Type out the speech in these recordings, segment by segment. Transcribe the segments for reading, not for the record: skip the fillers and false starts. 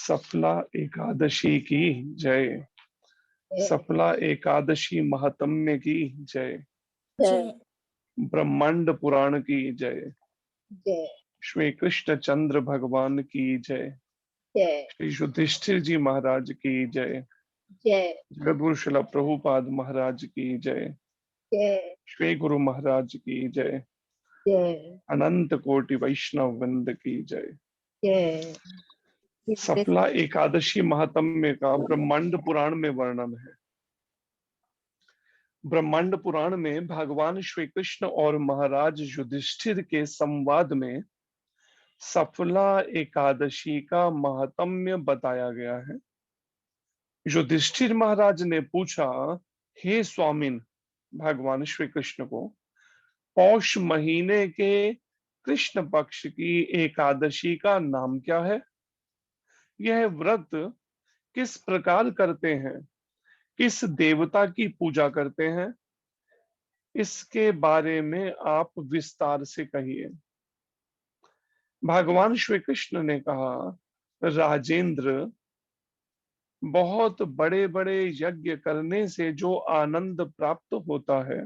सफला एकादशी की जय। सफला एकादशी महात्म्य की जय। जय ब्रह्मांड पुराण की जय। जय श्री कृष्ण चंद्र भगवान की जय। जय श्री युधिष्ठिर जी महाराज की जय। जय जगतगुरु श्रील प्रभुपाद महाराज की जय। जय श्री गुरु महाराज की जय। जय अनंत कोटि वैष्णव वृंद की जय। जय। सफला एकादशी महात्म्य का ब्रह्मांड पुराण में वर्णन है। ब्रह्मांड पुराण में भगवान श्री कृष्ण और महाराज युधिष्ठिर के संवाद में सफला एकादशी का महात्म्य बताया गया है। युधिष्ठिर महाराज ने पूछा, हे स्वामिन, भगवान श्री कृष्ण को, पौष महीने के कृष्ण पक्ष की एकादशी का नाम क्या है? यह व्रत किस प्रकार करते हैं? किस देवता की पूजा करते हैं? इसके बारे में आप विस्तार से कहिए। भगवान श्री कृष्ण ने कहा, राजेंद्र, बहुत बड़े बड़े यज्ञ करने से जो आनंद प्राप्त होता है,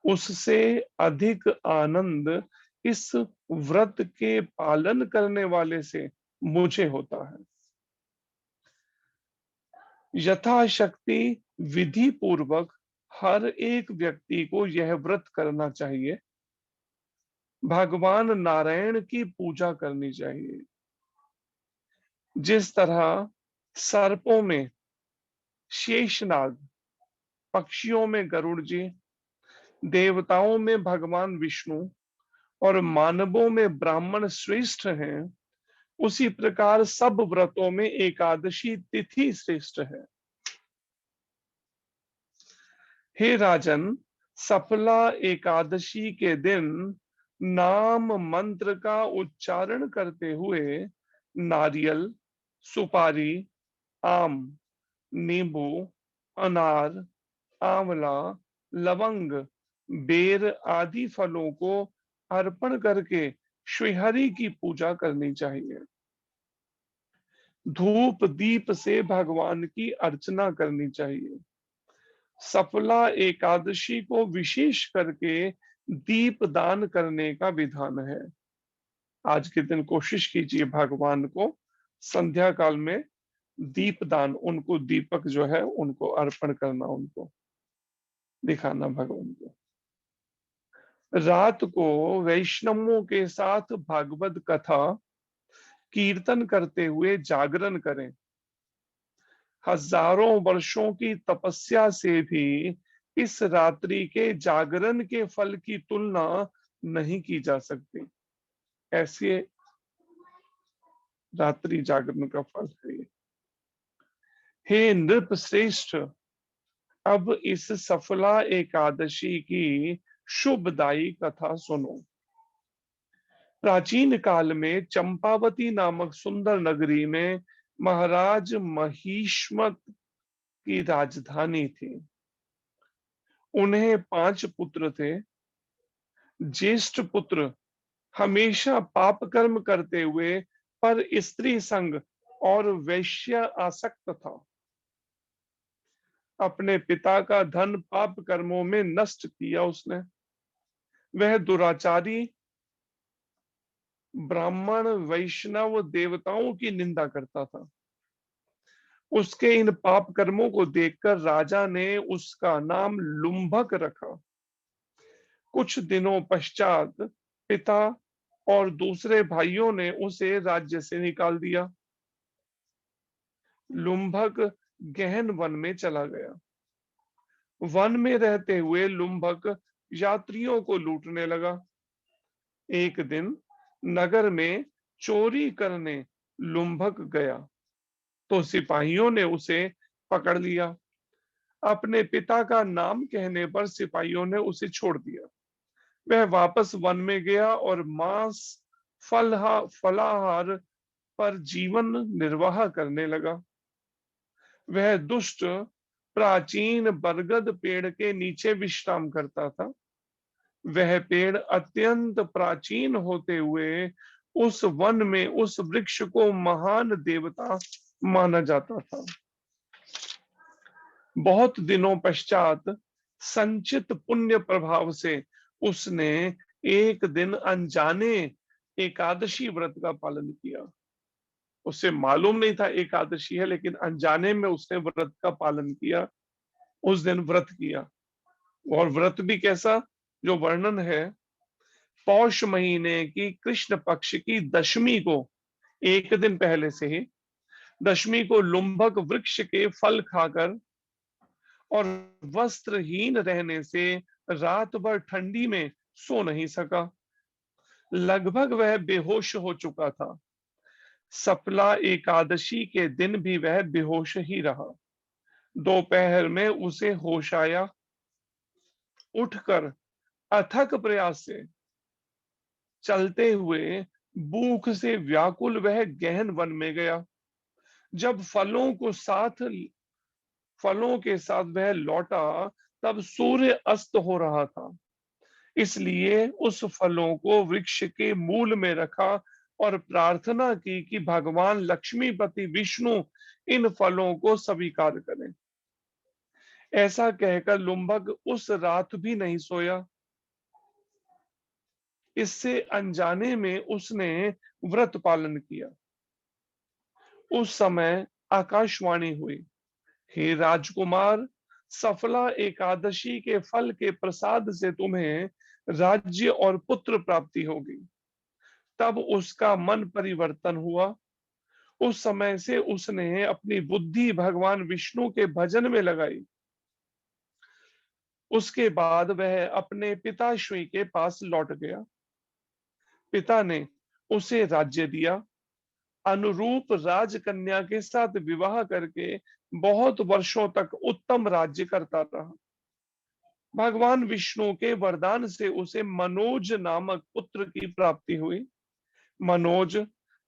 उससे अधिक आनंद इस व्रत के पालन करने वाले से मुझे होता है। यथाशक्ति विधि पूर्वक हर एक व्यक्ति को यह व्रत करना चाहिए। भगवान नारायण की पूजा करनी चाहिए। जिस तरह सर्पों में शेषनाग, पक्षियों में गरुड़ जी, देवताओं में भगवान विष्णु और मानवों में ब्राह्मण श्रेष्ठ हैं, उसी प्रकार सब व्रतों में एकादशी तिथि श्रेष्ठ है। हे राजन, सफला एकादशी के दिन नाम मंत्र का उच्चारण करते हुए नारियल, सुपारी, आम, नींबू, अनार, आंवला, लवंग, बेर आदि फलों को अर्पण करके श्रीहरि की पूजा करनी चाहिए। धूप दीप से भगवान की अर्चना करनी चाहिए। सफला एकादशी को विशेष करके दीप दान करने का विधान है। आज के दिन कोशिश कीजिए भगवान को संध्या काल में दीप दान, उनको दीपक जो है उनको अर्पण करना, उनको दिखाना भगवान को। रात को वैष्णवों के साथ भागवत कथा कीर्तन करते हुए जागरण करें। हजारों वर्षों की तपस्या से भी इस रात्रि के जागरण के फल की तुलना नहीं की जा सकती। ऐसे रात्रि जागरण का फल है ये। हे नृप श्रेष्ठ, अब इस सफला एकादशी की शुभदायी कथा सुनो। प्राचीन काल में चंपावती नामक सुंदर नगरी में महाराज महिष्मत की राजधानी थी। उन्हें 5 पुत्र थे। ज्येष्ठ पुत्र हमेशा पाप कर्म करते हुए पर स्त्री संग और वैश्य आसक्त था। अपने पिता का धन पाप कर्मों में नष्ट किया उसने। वह दुराचारी ब्राह्मण वैष्णव देवताओं की निंदा करता था। उसके इन पाप कर्मों को देखकर राजा ने उसका नाम लुम्भक रखा। कुछ दिनों पश्चात पिता और दूसरे भाइयों ने उसे राज्य से निकाल दिया। लुम्भक गहन वन में चला गया। वन में रहते हुए लुम्भक यात्रियों को लूटने लगा। एक दिन नगर में चोरी करने लुम्भक गया तो सिपाहियों ने उसे पकड़ लिया। अपने पिता का नाम कहने पर सिपाहियों ने उसे छोड़ दिया। वह वापस वन में गया और मांस फलाहार पर जीवन निर्वाह करने लगा। वह दुष्ट प्राचीन बरगद पेड़ के नीचे विश्राम करता था। वह पेड़ अत्यंत प्राचीन होते हुए उस वन में उस वृक्ष को महान देवता माना जाता था। बहुत दिनों पश्चात संचित पुण्य प्रभाव से उसने एक दिन अनजाने एकादशी व्रत का पालन किया। उसे मालूम नहीं था एकादशी है, लेकिन अनजाने में उसने व्रत का पालन किया। उस दिन व्रत किया, और व्रत भी कैसा, जो वर्णन है, पौष महीने की कृष्ण पक्ष की दशमी को, एक दिन पहले से ही दशमी को लुम्भक वृक्ष के फल खाकर और वस्त्रहीन रहने से रात भर ठंडी में सो नहीं सका। लगभग वह बेहोश हो चुका था। सफला एकादशी के दिन भी वह बेहोश ही रहा। दोपहर में उसे होश आया। उठकर अथक प्रयास से चलते हुए भूख से व्याकुल वह गहन वन में गया। जब फलों के साथ वह लौटा, तब सूर्य अस्त हो रहा था। इसलिए उस फलों को वृक्ष के मूल में रखा और प्रार्थना की कि भगवान लक्ष्मीपति विष्णु इन फलों को स्वीकार करें। ऐसा कहकर लुम्भक उस रात भी नहीं सोया। इससे अनजाने में उसने व्रत पालन किया। उस समय आकाशवाणी हुई, हे राजकुमार, सफला एकादशी के फल के प्रसाद से तुम्हें राज्य और पुत्र प्राप्ति होगी। तब उसका मन परिवर्तन हुआ। उस समय से उसने अपनी बुद्धि भगवान विष्णु के भजन में लगाई। उसके बाद वह अपने पिताश्री के पास लौट गया। पिता ने उसे राज्य दिया। अनुरूप राजकन्या के साथ विवाह करके बहुत वर्षों तक उत्तम राज्य करता रहा। भगवान विष्णु के वरदान से उसे मनोज नामक पुत्र की प्राप्ति हुई। मनोज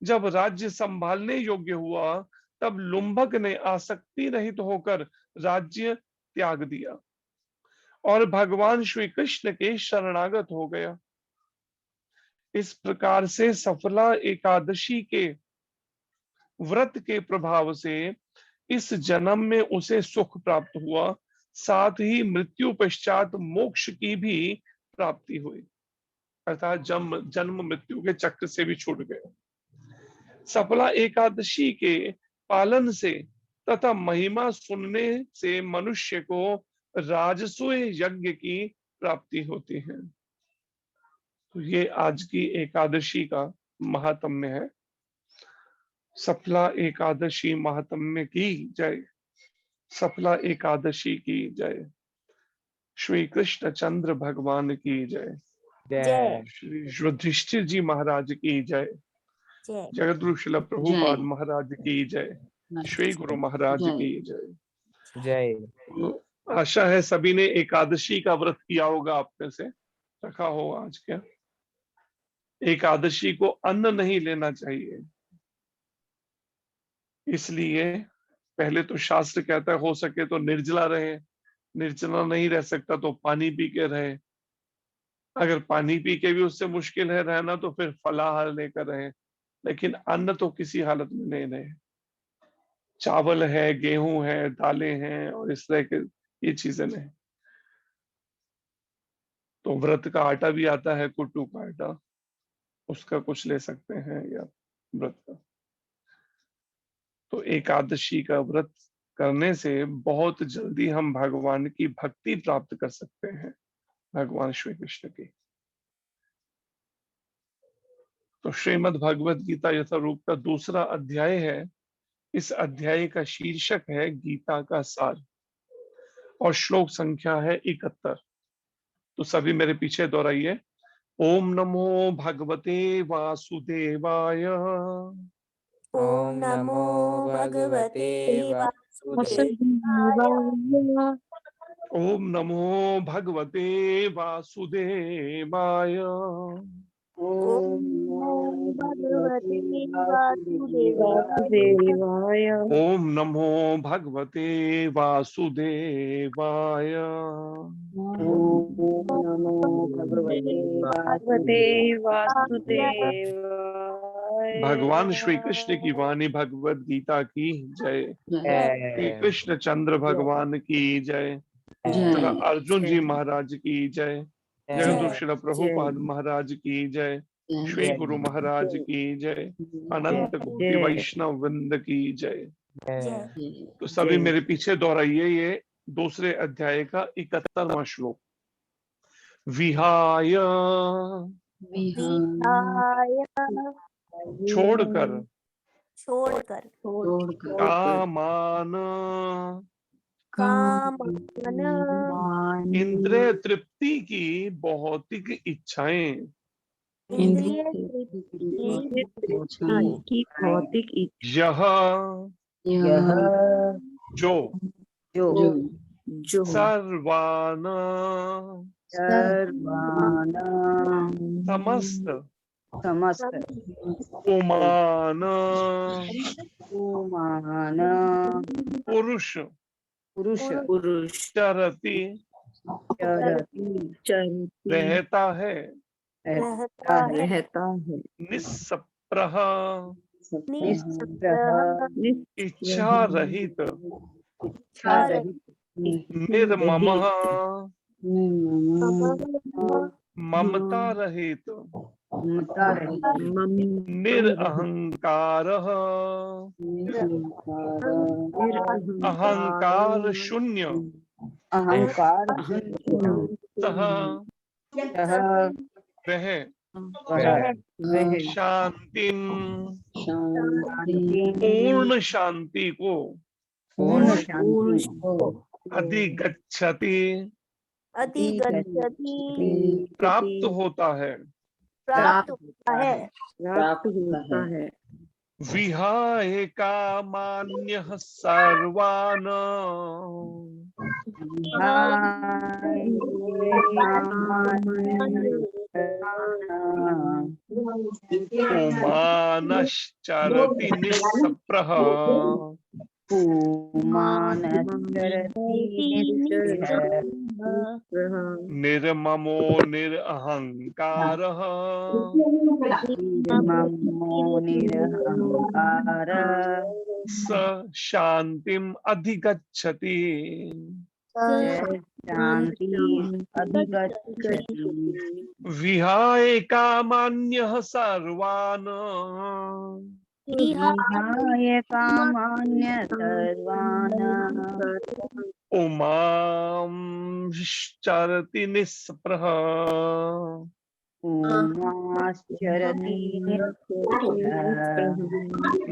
जब राज्य संभालने योग्य हुआ, तब लुम्भक ने आसक्ति रहित होकर राज्य त्याग दिया और भगवान श्री कृष्ण के शरणागत हो गया। इस प्रकार से सफला एकादशी के व्रत के प्रभाव से इस जन्म में उसे सुख प्राप्त हुआ, साथ ही मृत्यु पश्चात मोक्ष की भी प्राप्ति हुई, अर्थात जन्म जन्म मृत्यु के चक्र से भी छूट गया। सफला एकादशी के पालन से तथा महिमा सुनने से मनुष्य को राजसूय यज्ञ की प्राप्ति होती है। तो ये आज की एकादशी का महात्म्य है। सफला एकादशी महात्म्य की जय। सफला एकादशी की जय। श्री कृष्ण चंद्र भगवान की जय। जय श्री युधिष्ठिर जी महाराज की जय। जय जगद्गुरु श्रील प्रभुपाद महाराज की जय। श्री गुरु महाराज की जय। जय। तो आशा है सभी ने एकादशी का व्रत किया होगा, आप में से रखा हो आज क्या। एकादशी को अन्न नहीं लेना चाहिए, इसलिए पहले तो शास्त्र कहता है हो सके तो निर्जला रहे। निर्जला नहीं रह सकता तो पानी पी के रहे। अगर पानी पी के भी उससे मुश्किल है रहना, तो फिर फलाहार लेकर रहे, लेकिन अन्न तो किसी हालत में नहीं रहे। चावल है, गेहूं है, दालें हैं और इस तरह के ये चीजें नहीं। तो व्रत का आटा भी आता है, कुट्टू का आटा, उसका कुछ ले सकते हैं, या व्रत का। तो एकादशी का व्रत करने से बहुत जल्दी हम भगवान की भक्ति प्राप्त कर सकते हैं, भगवान श्री कृष्ण की। तो श्रीमद् भगवद गीता यथारूप का दूसरा अध्याय है। इस अध्याय का शीर्षक है गीता का सार और श्लोक संख्या है 71। तो सभी मेरे पीछे दोहराइए। ओम नमो भगवते वासुदेवाय। ओम नमो भगवते वासुदेवाय। ओम नमो भगवते वासुदेवाय। ओम नमो भगवते वासुदेवाय। ओम नमो भगवते वासुदेवाय। ओम नमो भगवते वासुदेवाय। भगवान श्री कृष्ण की वाणी भगवत गीता की जय। श्री कृष्ण चंद्र भगवान की जय। तथा अर्जुन जी महाराज की जय। जगत श्री प्रभुपाद महाराज की जय। श्री गुरु महाराज की जय। अनंत कोटि वैष्णव वृंद की जय। तो सभी मेरे पीछे दोहराइए ये दूसरे अध्याय का 71वां श्लोक। विहाय छोड़कर छोड़कर कामान कामन इंद्रिय तृप्ति की भौतिक इच्छाएं इंद्रिय की भौतिक यह जो जो सर्वान समस्त पुमान पुरुष चरति रहता है निस्पृह इच्छा रहित निर्मम ममता रहित निरअहंकार अहंकार शून्य सह वह शांति पूर्ण शांति को अधिगच्छति प्राप्त होता है। विहाय कामान्यः सर्वान् पुमानश्चरति निस्पृह निर्ममो निरअहंकारः स शांतिम अधिगच्छति। विहाय कामान्यः सर्वान् पुमांश्चरति निस्पृह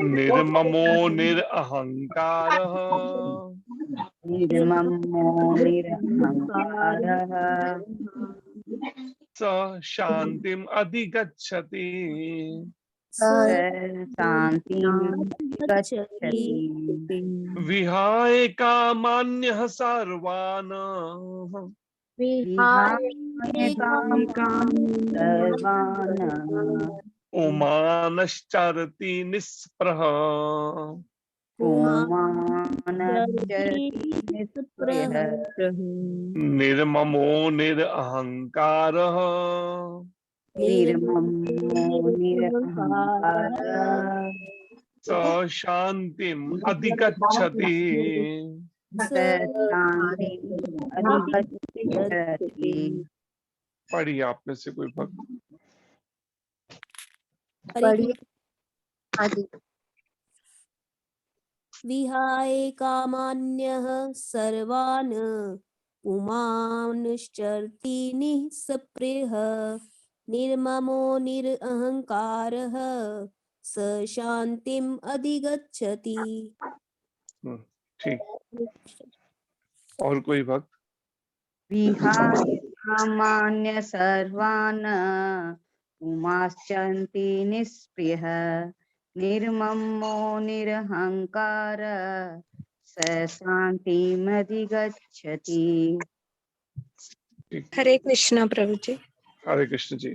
निर्ममो निरअहंकारः स शांतिम अधिगच्छति। विहाय कामान्यः सर्वान् पुमानश्चरति निस्पृह निर्ममो निरअहंकारः स शांतिम अधिगच्छति। पढ़िए आप में से कोई भक्त। विहाय कामान्यः सर्वान् पुमांश्चरति निस्पृह निर्ममो निरअहंकारः स शांतिम अधिगच्छति। ठीक। और कोई भक्त। विहाय कामान्य सर्वान् पुमांश्चरति निस्पृह निर्ममो निरहंकार स शांतिमधिगच्छति। हरे कृष्णा प्रभु जी। हरे कृष्ण जी।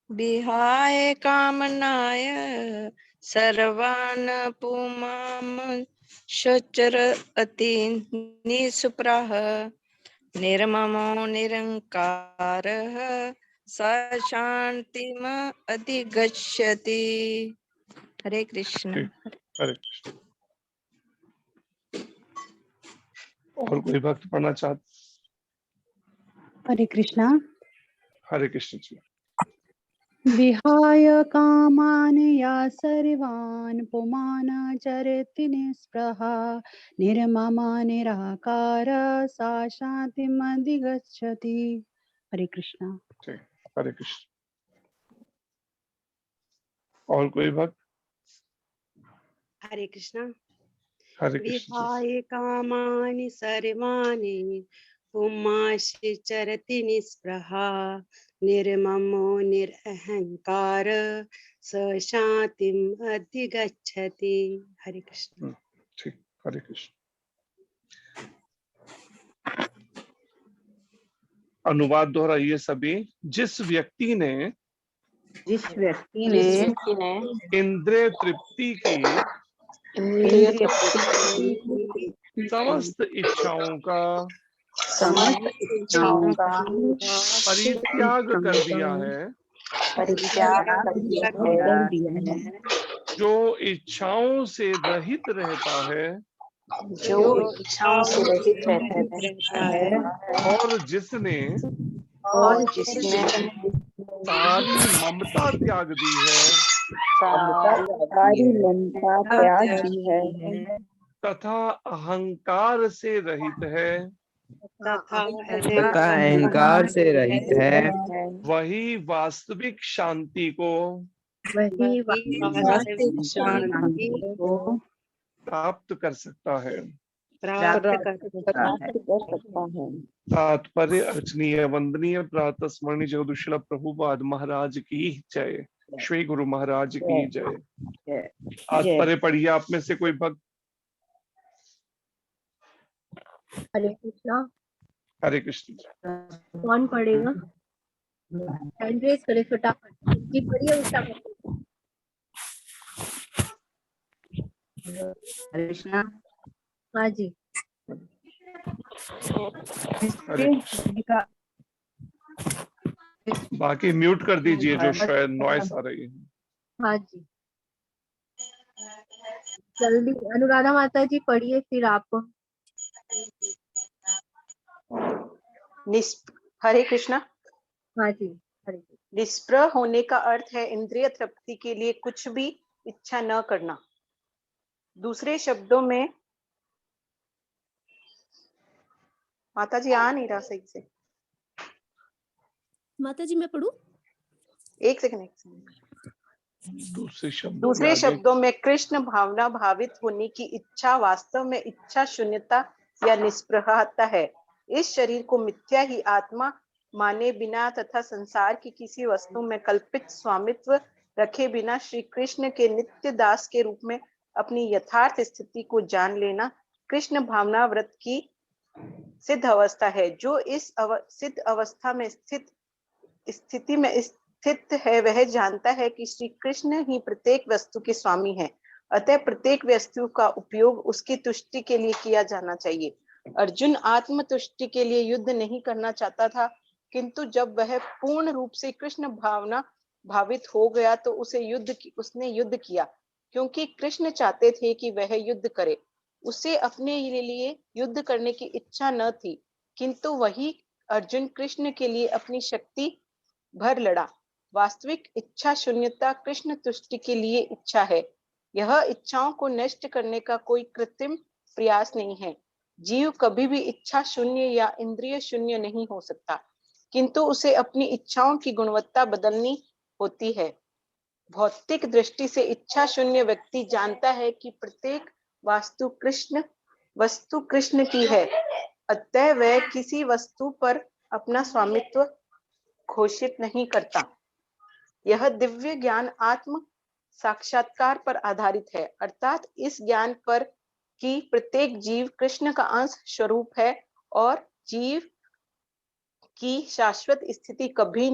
विहाय कामनाय सर्वान् पुमां शचरति निष्प्रह निर्ममो निरंकारः स शांतिम अधिगच्छति। हरे कृष्ण। ठीक, हरे कृष्ण। और कोई भक्त पढ़ना चाहते? हरे कृष्णा। हरे कृष्ण जी। विहाय कामान या सर्वान् पुमान् चरति निःस्पृहा निर्ममा निराकार सा शान्तिमधिगच्छति। हरे कृष्णा। ठीक, हरे कृष्ण। और कोई भक्त? हरे कृष्णा। हरे कृष्ण जी। विहाय कामानि सर्वाणि पुमांसि चरति निःस्पृहा निर्ममो निरहंकार स शांतिम अधिगच्छति। हरे कृष्ण। ठीक, हरे कृष्ण। अनुवाद दोहराइए सभी। जिस व्यक्ति ने जिस व्यक्ति ने इंद्रिय तृप्ति की इंद्रिय तृप्ति की समस्त इच्छाओं का समस्त इच्छाओं का परित्याग कर दिया है, परित्याग कर दिया है, जो इच्छाओं से रहित रहता है जो इच्छाओं से रहित रहता है और जिसने और जिसने सारी ममता त्याग दी है सारी ममता त्याग दी है तथा अहंकार से रहित है, तथा अहंकार से रहित है, वही वास्तविक शांति को शांति को प्राप्त कर सकता है। प्राप्त कर सकता है। तात्पर्य अर्चनीय वंदनीय प्रातः स्मरणीय जगदुशील प्रभुपाद महाराज की जय। श्री गुरु महाराज की जय। तात्पर्य पढ़िए आप में से कोई भक्त। हरे कृष्णा। हरे कृष्ण। कौन पढ़ेगा? हैंड रेज करे फटाफट जी, पढ़िए उल्टा। हरे कृष्णा। हाँ जी। हरे कृष्ण। बाकी म्यूट कर दीजिए जो शायद नॉइस आ रही है। हाँ जी, जल्दी अनुराधा माता जी पढ़िए, फिर आप। हरे कृष्णा। हाँ जी, हरे कृष्ण। निष्प्रह होने का अर्थ है इंद्रिय तृप्ति के लिए कुछ भी इच्छा न करना। दूसरे शब्दों में, माता जी आ नहीं रहा सही से। माता जी मैं पढ़ूं? एक सेकंड। दूसरे शब्दों में कृष्ण भावना भावित होने की इच्छा वास्तव में इच्छा शून्यता या निष्प्रहता है। इस शरीर को मिथ्या ही आत्मा माने बिना तथा संसार की किसी वस्तु में कल्पित स्वामित्व रखे बिना श्री कृष्ण के नित्य दास के रूप में अपनी यथार्थ स्थिति को जान लेना कृष्ण भावना व्रत की सिद्ध अवस्था है। जो इस सिद्ध अवस्था में स्थिति में स्थित है वह जानता है कि श्री कृष्ण ही प्रत्येक वस्तु के स्वामी हैं। अतः प्रत्येक वस्तु का उपयोग उसकी तुष्टि के लिए किया जाना चाहिए। अर्जुन आत्म तुष्टि के लिए युद्ध नहीं करना चाहता था, किंतु जब वह पूर्ण रूप से कृष्ण भावना भावित हो गया तो उसने युद्ध किया, क्योंकि कृष्ण चाहते थे कि वह युद्ध करे। उसे अपने लिए युद्ध करने की इच्छा न थी, किंतु वही अर्जुन कृष्ण के लिए अपनी शक्ति भर लड़ा। वास्तविक इच्छा शून्यता कृष्ण तुष्टि के लिए इच्छा है। यह इच्छाओं को नष्ट करने का कोई कृत्रिम प्रयास नहीं है। जीव कभी भी इच्छा शून्य या इंद्रिय शून्य नहीं हो सकता, किंतु उसे अपनी इच्छाओं की गुणवत्ता बदलनी होती है। भौतिक दृष्टि से इच्छा शून्य व्यक्ति जानता है कि प्रत्येक वस्तु कृष्ण की है, अतः वह किसी वस्तु पर अपना स्वामित्व घोषित नहीं करता। यह दिव्य ज्ञान आत्म साक्षात्कार पर आधारित है, अर्थात इस ज्ञान पर कि प्रत्येक जीव कृष्ण का अंश स्वरूप है और जीव की शाश्वत स्थिति कभी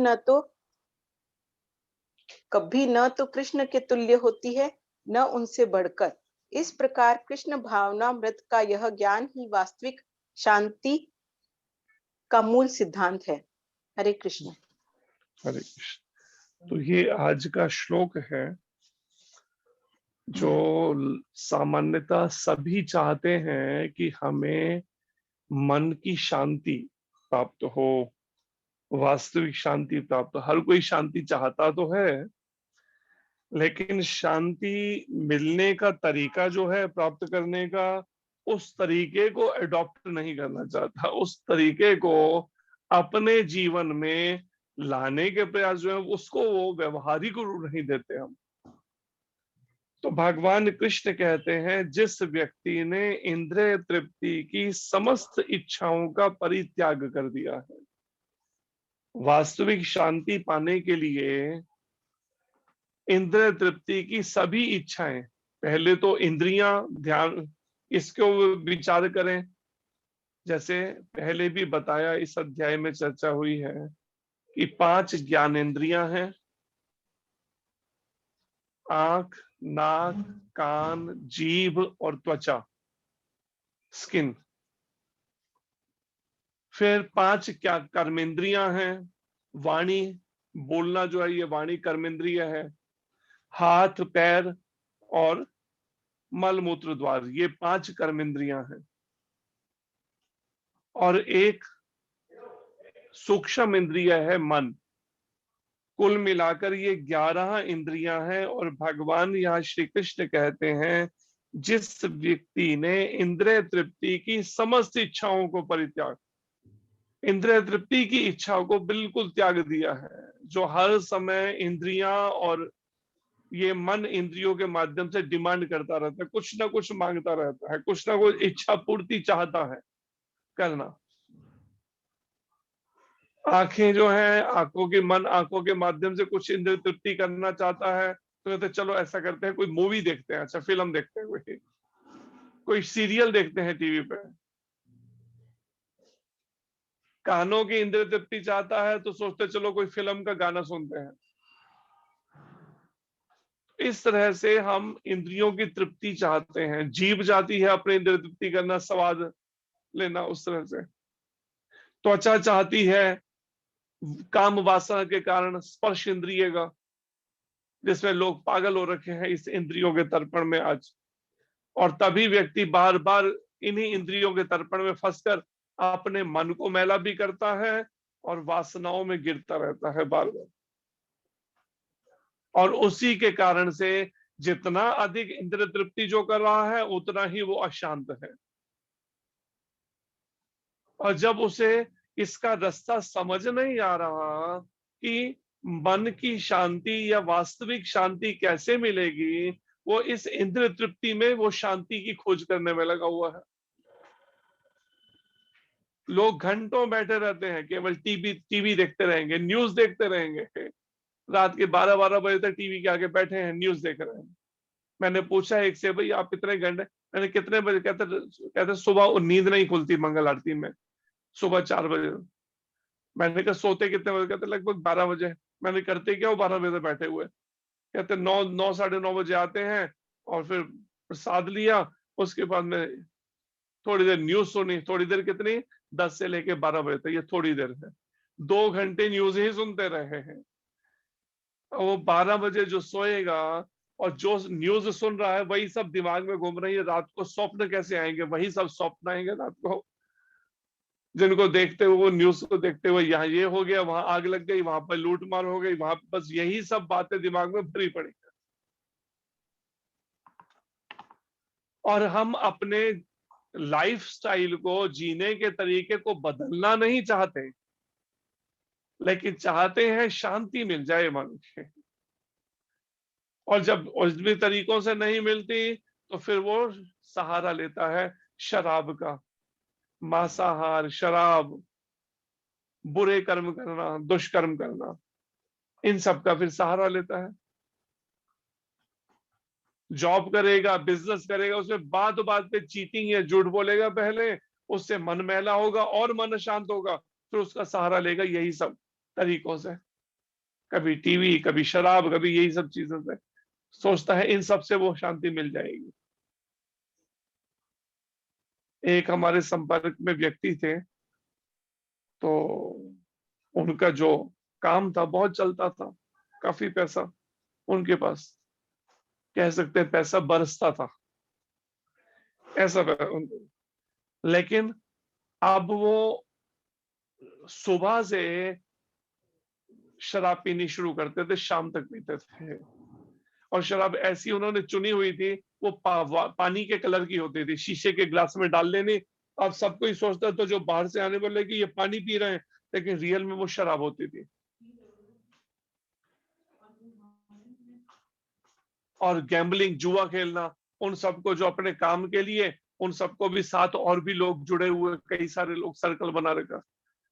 न तो कृष्ण के तुल्य होती है, न उनसे बढ़कर। इस प्रकार कृष्ण भावनामृत का यह ज्ञान ही वास्तविक शांति का मूल सिद्धांत है। हरे कृष्ण। हरे कृष्ण। तो ये आज का श्लोक है जो सामान्यतः सभी चाहते हैं कि हमें मन की शांति प्राप्त हो, वास्तविक शांति प्राप्त हो। हर कोई शांति चाहता तो है, लेकिन शांति मिलने का तरीका जो है प्राप्त करने का, उस तरीके को अडॉप्ट नहीं करना चाहता, उस तरीके को अपने जीवन में लाने के प्रयास जो है उसको वो व्यवहारिक रूप नहीं देते हम। तो भगवान कृष्ण कहते हैं जिस व्यक्ति ने इंद्रिय तृप्ति की समस्त इच्छाओं का परित्याग कर दिया है, वास्तविक शांति पाने के लिए इंद्रिय तृप्ति की सभी इच्छाएं, पहले तो इंद्रियां, ध्यान इसको विचार करें। जैसे पहले भी बताया, इस अध्याय में चर्चा हुई है कि 5 ज्ञानेंद्रियां हैं, आंख, नाक, कान, जीभ और त्वचा, स्किन। फिर 5 क्या कर्मेंद्रियां हैं, वाणी, बोलना जो है ये वाणी कर्मेंद्रिय है, हाथ, पैर और मल मूत्र द्वार, ये 5 कर्मेंद्रियां हैं। और एक सूक्ष्म इंद्रिय है मन। कुल मिलाकर ये 11 इंद्रियां हैं। और भगवान यहाँ श्री कृष्ण कहते हैं जिस व्यक्ति ने इंद्रिय तृप्ति की समस्त इच्छाओं को परित्याग, इंद्रिय तृप्ति की इच्छाओं को बिल्कुल त्याग दिया है, जो हर समय इंद्रियां और ये मन इंद्रियों के माध्यम से डिमांड करता रहता है, कुछ ना कुछ मांगता रहता है, कुछ ना कुछ इच्छा पूर्ति चाहता है करना। आंखें जो है, मन आंखों के माध्यम से कुछ इंद्रिय तृप्ति करना चाहता है, तो कहते चलो ऐसा करते हैं, कोई मूवी देखते हैं, अच्छा फिल्म देखते हैं, कोई सीरियल देखते हैं टीवी पे। कानों की इंद्रिय तृप्ति चाहता है तो सोचते चलो कोई फिल्म का गाना सुनते हैं। इस तरह से हम इंद्रियों की तृप्ति चाहते हैं। जीभ जाती है अपने इंद्रिय तृप्ति करना, स्वाद लेना, उस तरह से। त्वचा चाहती है काम वासना के कारण स्पर्श इंद्रिय का, जिसमें लोग पागल हो रखे हैं इस इंद्रियों के तर्पण में आज। और तभी व्यक्ति बार बार इन्हीं इंद्रियों के तर्पण में फंसकर अपने मन को मैला भी करता है और वासनाओं में गिरता रहता है बार बार। और उसी के कारण से जितना अधिक इंद्रिय तृप्ति जो कर रहा है उतना ही वो अशांत है। और जब उसे इसका रास्ता समझ नहीं आ रहा कि मन की शांति या वास्तविक शांति कैसे मिलेगी, वो इस इंद्रिय तृप्ति में वो शांति की खोज करने में लगा हुआ है। लोग घंटों बैठे रहते हैं, केवल टीवी देखते रहेंगे, न्यूज देखते रहेंगे, रात के 12-12 बजे तक टीवी के आगे बैठे हैं, न्यूज देख रहे हैं। मैंने पूछा एक से, भाई आप कितने घंटे, मैंने कितने बजे, कहते सुबह नींद नहीं खुलती मंगल आरती में, सुबह 4 बजे। मैंने कहा सोते कितने बजे, कहते लगभग 12 बजे। मैंने करते क्या हो 12 बजे बैठे हुए, कहते 9 साढ़े 9 बजे आते हैं और फिर प्रसाद लिया, उसके बाद में थोड़ी देर न्यूज सुनी। थोड़ी देर कितनी, 10 से लेके 12 बजे तक, ये थोड़ी देर है। 2 घंटे न्यूज ही सुनते रहे हैं। वो 12 बजे जो सोएगा और जो न्यूज सुन रहा है वही सब दिमाग में घूम रही है। रात को स्वप्न कैसे आएंगे, वही सब स्वप्न आएंगे रात को, जिनको देखते हुए, वो न्यूज को देखते हुए, यहाँ ये हो गया, वहां आग लग गई, वहां पर लूट मार हो गई, वहां बस यही सब बातें दिमाग में भरी पड़ी है। और हम अपने लाइफस्टाइल को, जीने के तरीके को बदलना नहीं चाहते, लेकिन चाहते हैं शांति मिल जाए मन के। और जब उजवी तरीकों से नहीं मिलती तो फिर वो सहारा लेता है शराब का, मांसाहार, शराब, बुरे कर्म करना, दुष्कर्म करना, इन सब का फिर सहारा लेता है। जॉब करेगा, बिजनेस करेगा, उसमें बात बात पे चीटिंग या झूठ बोलेगा पहले, उससे मन मैला होगा और मन अशांत होगा, फिर उसका सहारा लेगा यही सब तरीकों से, कभी टीवी, कभी शराब, कभी यही सब चीजों से, सोचता है इन सब से वो शांति मिल जाएगी। एक हमारे संपर्क में व्यक्ति थे, तो उनका जो काम था बहुत चलता था, काफी पैसा उनके पास, कह सकते हैं पैसा बरसता था ऐसा लेकिन अब वो सुबह से शराब पीनी शुरू करते थे, शाम तक पीते थे। और शराब ऐसी उन्होंने चुनी हुई थी, वो पानी के कलर की होती थी, शीशे के ग्लास में डाल लेनी। अब सब कोई सोचता था जो बाहर से आने वाले कि ये पानी पी रहे हैं, लेकिन रियल में वो शराब होती थी। और गैम्बलिंग, जुआ खेलना, उन सबको जो अपने काम के लिए, उन सबको भी साथ और भी लोग जुड़े हुए, कई सारे लोग सर्कल बना रखा,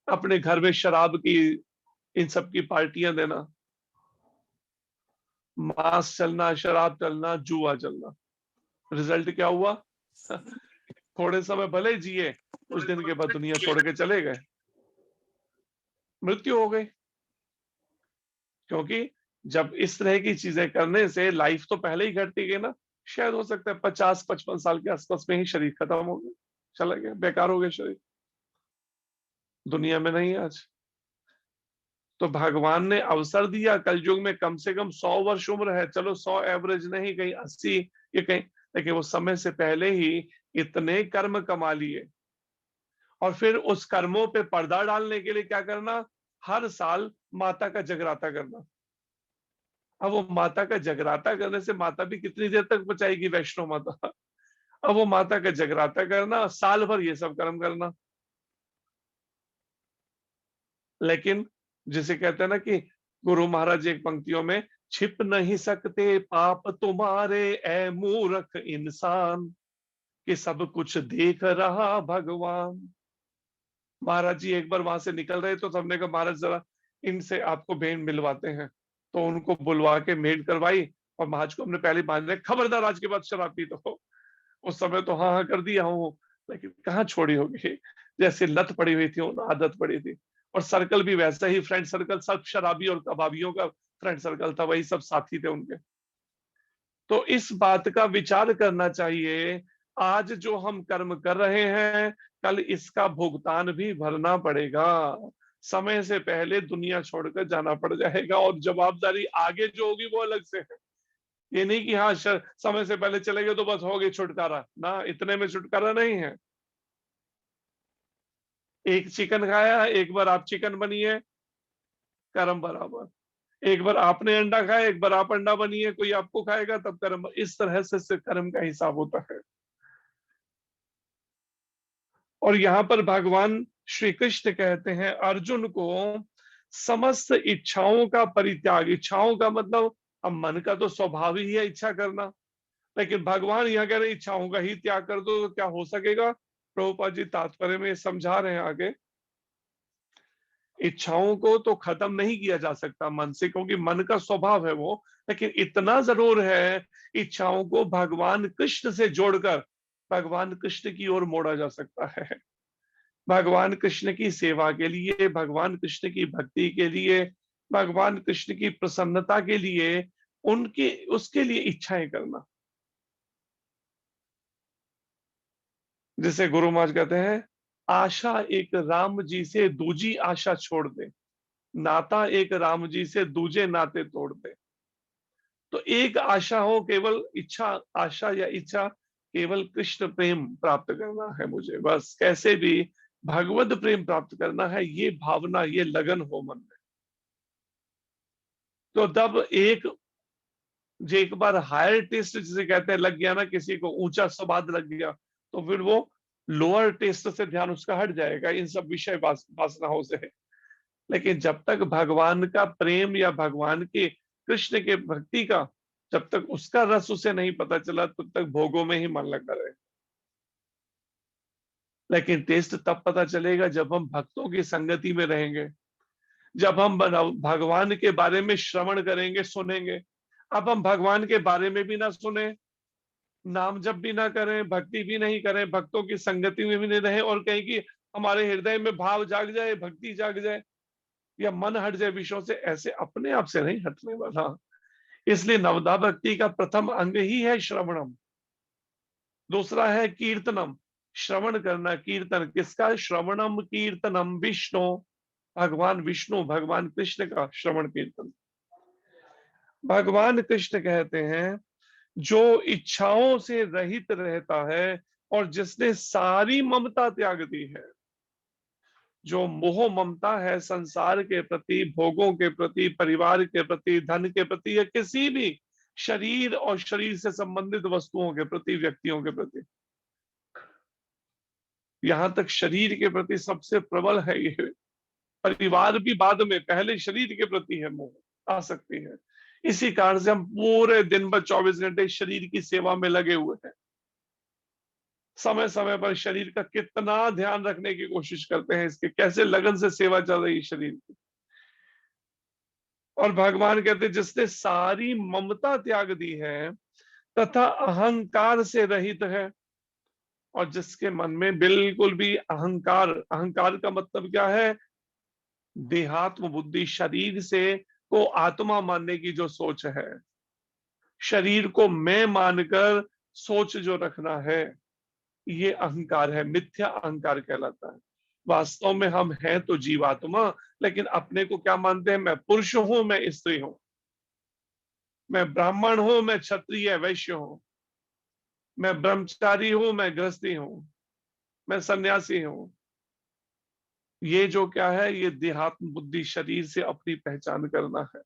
अपने घर में शराब की इन सब की पार्टियां देना, मांस चलना, शराब चलना, जुआ चलना। रिजल्ट क्या हुआ? थोड़े समय भले जिए, कुछ दिन के बाद दुनिया छोड़ के चले गए, मृत्यु हो गई। क्योंकि जब इस तरह की चीजें करने से लाइफ तो पहले ही घटती गई ना, शायद हो सकता है 50-55 साल के आसपास में ही शरीर खत्म हो गया, चला गया, बेकार हो गया शरीर, दुनिया में नहीं आज। तो भगवान ने अवसर दिया, कलयुग में कम से कम 100 वर्ष उम्र है, चलो 100 एवरेज नहीं, कहीं 80 ये कहीं, लेकिन वो समय से पहले ही इतने कर्म कमा लिए। और फिर उस कर्मों पे पर्दा डालने के लिए क्या करना? हर साल माता का जगराता करना। अब वो माता का जगराता करने से माता भी कितनी देर तक बचाएगी, वैष्णो माता। अब वो माता का जगराता करना, साल भर ये सब कर्म करना। लेकिन जिसे कहते हैं ना कि गुरु महाराज एक पंक्तियों में, छिप नहीं सकते पाप तुम्हारे ए मूर्ख इंसान, कि सब कुछ देख रहा भगवान। महाराज जी एक बार वहां से निकल रहे तो हमने कहा महाराज जरा इनसे आपको भेंट मिलवाते हैं, तो उनको बुलवा के भेंट करवाई। और महाराज को हमने पहले बांध दिया, खबरदार आज के बाद शराब पी तो। उस समय तो हाँ हाँ कर दिया हूँ, लेकिन कहाँ छोड़ी होगी, जैसे लत पड़ी हुई थी, आदत पड़ी थी। और सर्कल भी वैसा ही, फ्रेंड सर्कल सब शराबी और कबाबियों का फ्रेंड सर्कल था, वही सब साथी थे उनके। तो इस बात का विचार करना चाहिए, आज जो हम कर्म कर रहे हैं, कल इसका भुगतान भी भरना पड़ेगा, समय से पहले दुनिया छोड़कर जाना पड़ जाएगा। और जवाबदारी आगे जो होगी वो अलग से है, ये नहीं कि हाँ समय से पहले चले गए तो बस हो गए छुटकारा, ना, इतने में छुटकारा नहीं है। एक चिकन खाया, एक बार आप चिकन बनिए, कर्म बराबर। एक बार आपने अंडा खाया, एक बार आप अंडा बनिए, कोई आपको खाएगा तब कर्म। इस तरह से कर्म का हिसाब होता है। और यहाँ पर भगवान श्री कृष्ण कहते हैं अर्जुन को, समस्त इच्छाओं का परित्याग। इच्छाओं का मतलब, अब मन का तो स्वभाव ही है इच्छा करना, लेकिन भगवान यहाँ कह रहे इच्छाओं का ही त्याग कर दो तो क्या हो सकेगा? प्रभुपाद जी तात्पर्य में समझा रहे हैं आगे, इच्छाओं को तो खत्म नहीं किया जा सकता मन से, क्योंकि मन का स्वभाव है वो, लेकिन इतना जरूर है, इच्छाओं को भगवान कृष्ण से जोड़कर भगवान कृष्ण की ओर मोड़ा जा सकता है। भगवान कृष्ण की सेवा के लिए, भगवान कृष्ण की भक्ति के लिए, भगवान कृष्ण की प्रसन्नता के लिए, उनके उसके लिए इच्छाएं करना। जिसे गुरु महाराज कहते हैं, आशा एक राम जी से दूजी आशा छोड़ दे, नाता एक राम जी से दूजे नाते तोड़ दे। तो एक आशा हो, केवल इच्छा, आशा या इच्छा, केवल कृष्ण प्रेम प्राप्त करना है मुझे, बस कैसे भी भगवत प्रेम प्राप्त करना है, ये भावना, ये लगन हो मन में। तो तब एक बार हायर टेस्ट जिसे कहते हैं लग गया ना, किसी को ऊंचा स्वाद लग गया, तो फिर वो लोअर टेस्ट से ध्यान उसका हट जाएगा इन सब विषय वासनाओं से। लेकिन जब तक भगवान का प्रेम या भगवान के कृष्ण के भक्ति का, जब तक उसका रस उसे नहीं पता चला, तब तक भोगों में ही मन लगा रहे। लेकिन टेस्ट तब पता चलेगा जब हम भक्तों की संगति में रहेंगे, जब हम भगवान के बारे में श्रवण करेंगे, सुनेंगे। अब हम भगवान के बारे में भी ना सुने, नाम जप भी ना करें, भक्ति भी नहीं करें, भक्तों की संगति में भी नहीं रहे, और कहें कि हमारे हृदय में भाव जाग जाए, भक्ति जाग जाए, या मन हट जाए विषयों से, ऐसे अपने आप से नहीं हटने वाला। इसलिए नवदा भक्ति का प्रथम अंग ही है श्रवणम, दूसरा है कीर्तनम, श्रवण करना, कीर्तन किसका? श्रवणम कीर्तनम विष्णु, भगवान विष्णु, भगवान कृष्ण का श्रवण कीर्तन। भगवान कृष्ण कहते हैं जो इच्छाओं से रहित रहता है और जिसने सारी ममता त्याग दी है, जो मोह ममता है संसार के प्रति, भोगों के प्रति, परिवार के प्रति, धन के प्रति, या किसी भी शरीर और शरीर से संबंधित वस्तुओं के प्रति, व्यक्तियों के प्रति, यहां तक शरीर के प्रति सबसे प्रबल है ये। परिवार भी बाद में, पहले शरीर के प्रति है मोह, आ सकती है। इसी कारण से हम पूरे दिन भर 24 घंटे शरीर की सेवा में लगे हुए हैं। समय समय पर शरीर का कितना ध्यान रखने की कोशिश करते हैं, इसके कैसे लगन से सेवा चल रही है शरीर की। और भगवान कहते हैं जिसने सारी ममता त्याग दी है तथा अहंकार से रहित है, और जिसके मन में बिल्कुल भी अहंकार, अहंकार का मतलब क्या है? देहात्म बुद्धि, शरीर से को आत्मा मानने की जो सोच है, शरीर को मैं मानकर सोच जो रखना है, ये अहंकार है, मिथ्या अहंकार कहलाता है। वास्तव में हम हैं तो जीवात्मा, लेकिन अपने को क्या मानते हैं? मैं पुरुष हूं, मैं स्त्री हूं, मैं ब्राह्मण हूं, मैं क्षत्रिय वैश्य हूं, मैं ब्रह्मचारी हूं, मैं गृहस्थी हूं, मैं सन्यासी हूं। ये जो क्या है? ये देहात्म बुद्धि, शरीर से अपनी पहचान करना है।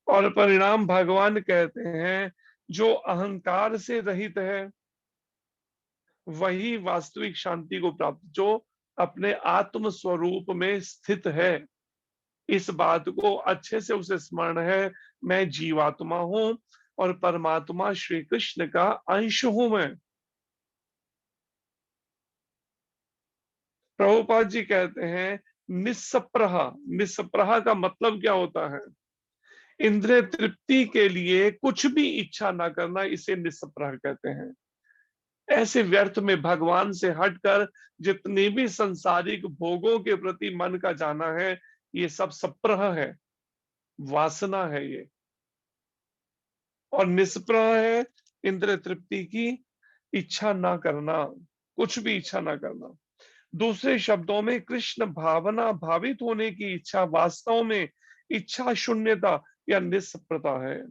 और परिणाम भगवान कहते हैं जो अहंकार से रहित है वही वास्तविक शांति को प्राप्त, जो अपने आत्म स्वरूप में स्थित है। इस बात को अच्छे से उसे स्मरण है, मैं जीवात्मा हूं और परमात्मा श्री कृष्ण का अंश हूं मैं। प्रभुपाद जी कहते हैं निस्सप्रह, निस्सप्रह का मतलब क्या होता है? इंद्रिय तृप्ति के लिए कुछ भी इच्छा ना करना, इसे निस्सप्रह कहते हैं। ऐसे व्यर्थ में भगवान से हटकर जितनी भी सांसारिक भोगों के प्रति मन का जाना है, ये सब सप्रह है, वासना है ये। और निष्प्रह है इंद्रिय तृप्ति की इच्छा ना करना, कुछ भी इच्छा ना करना। दूसरे शब्दों में कृष्ण भावना भावित होने की इच्छा वास्तव में इच्छा शून्यता या निष्प्रता है।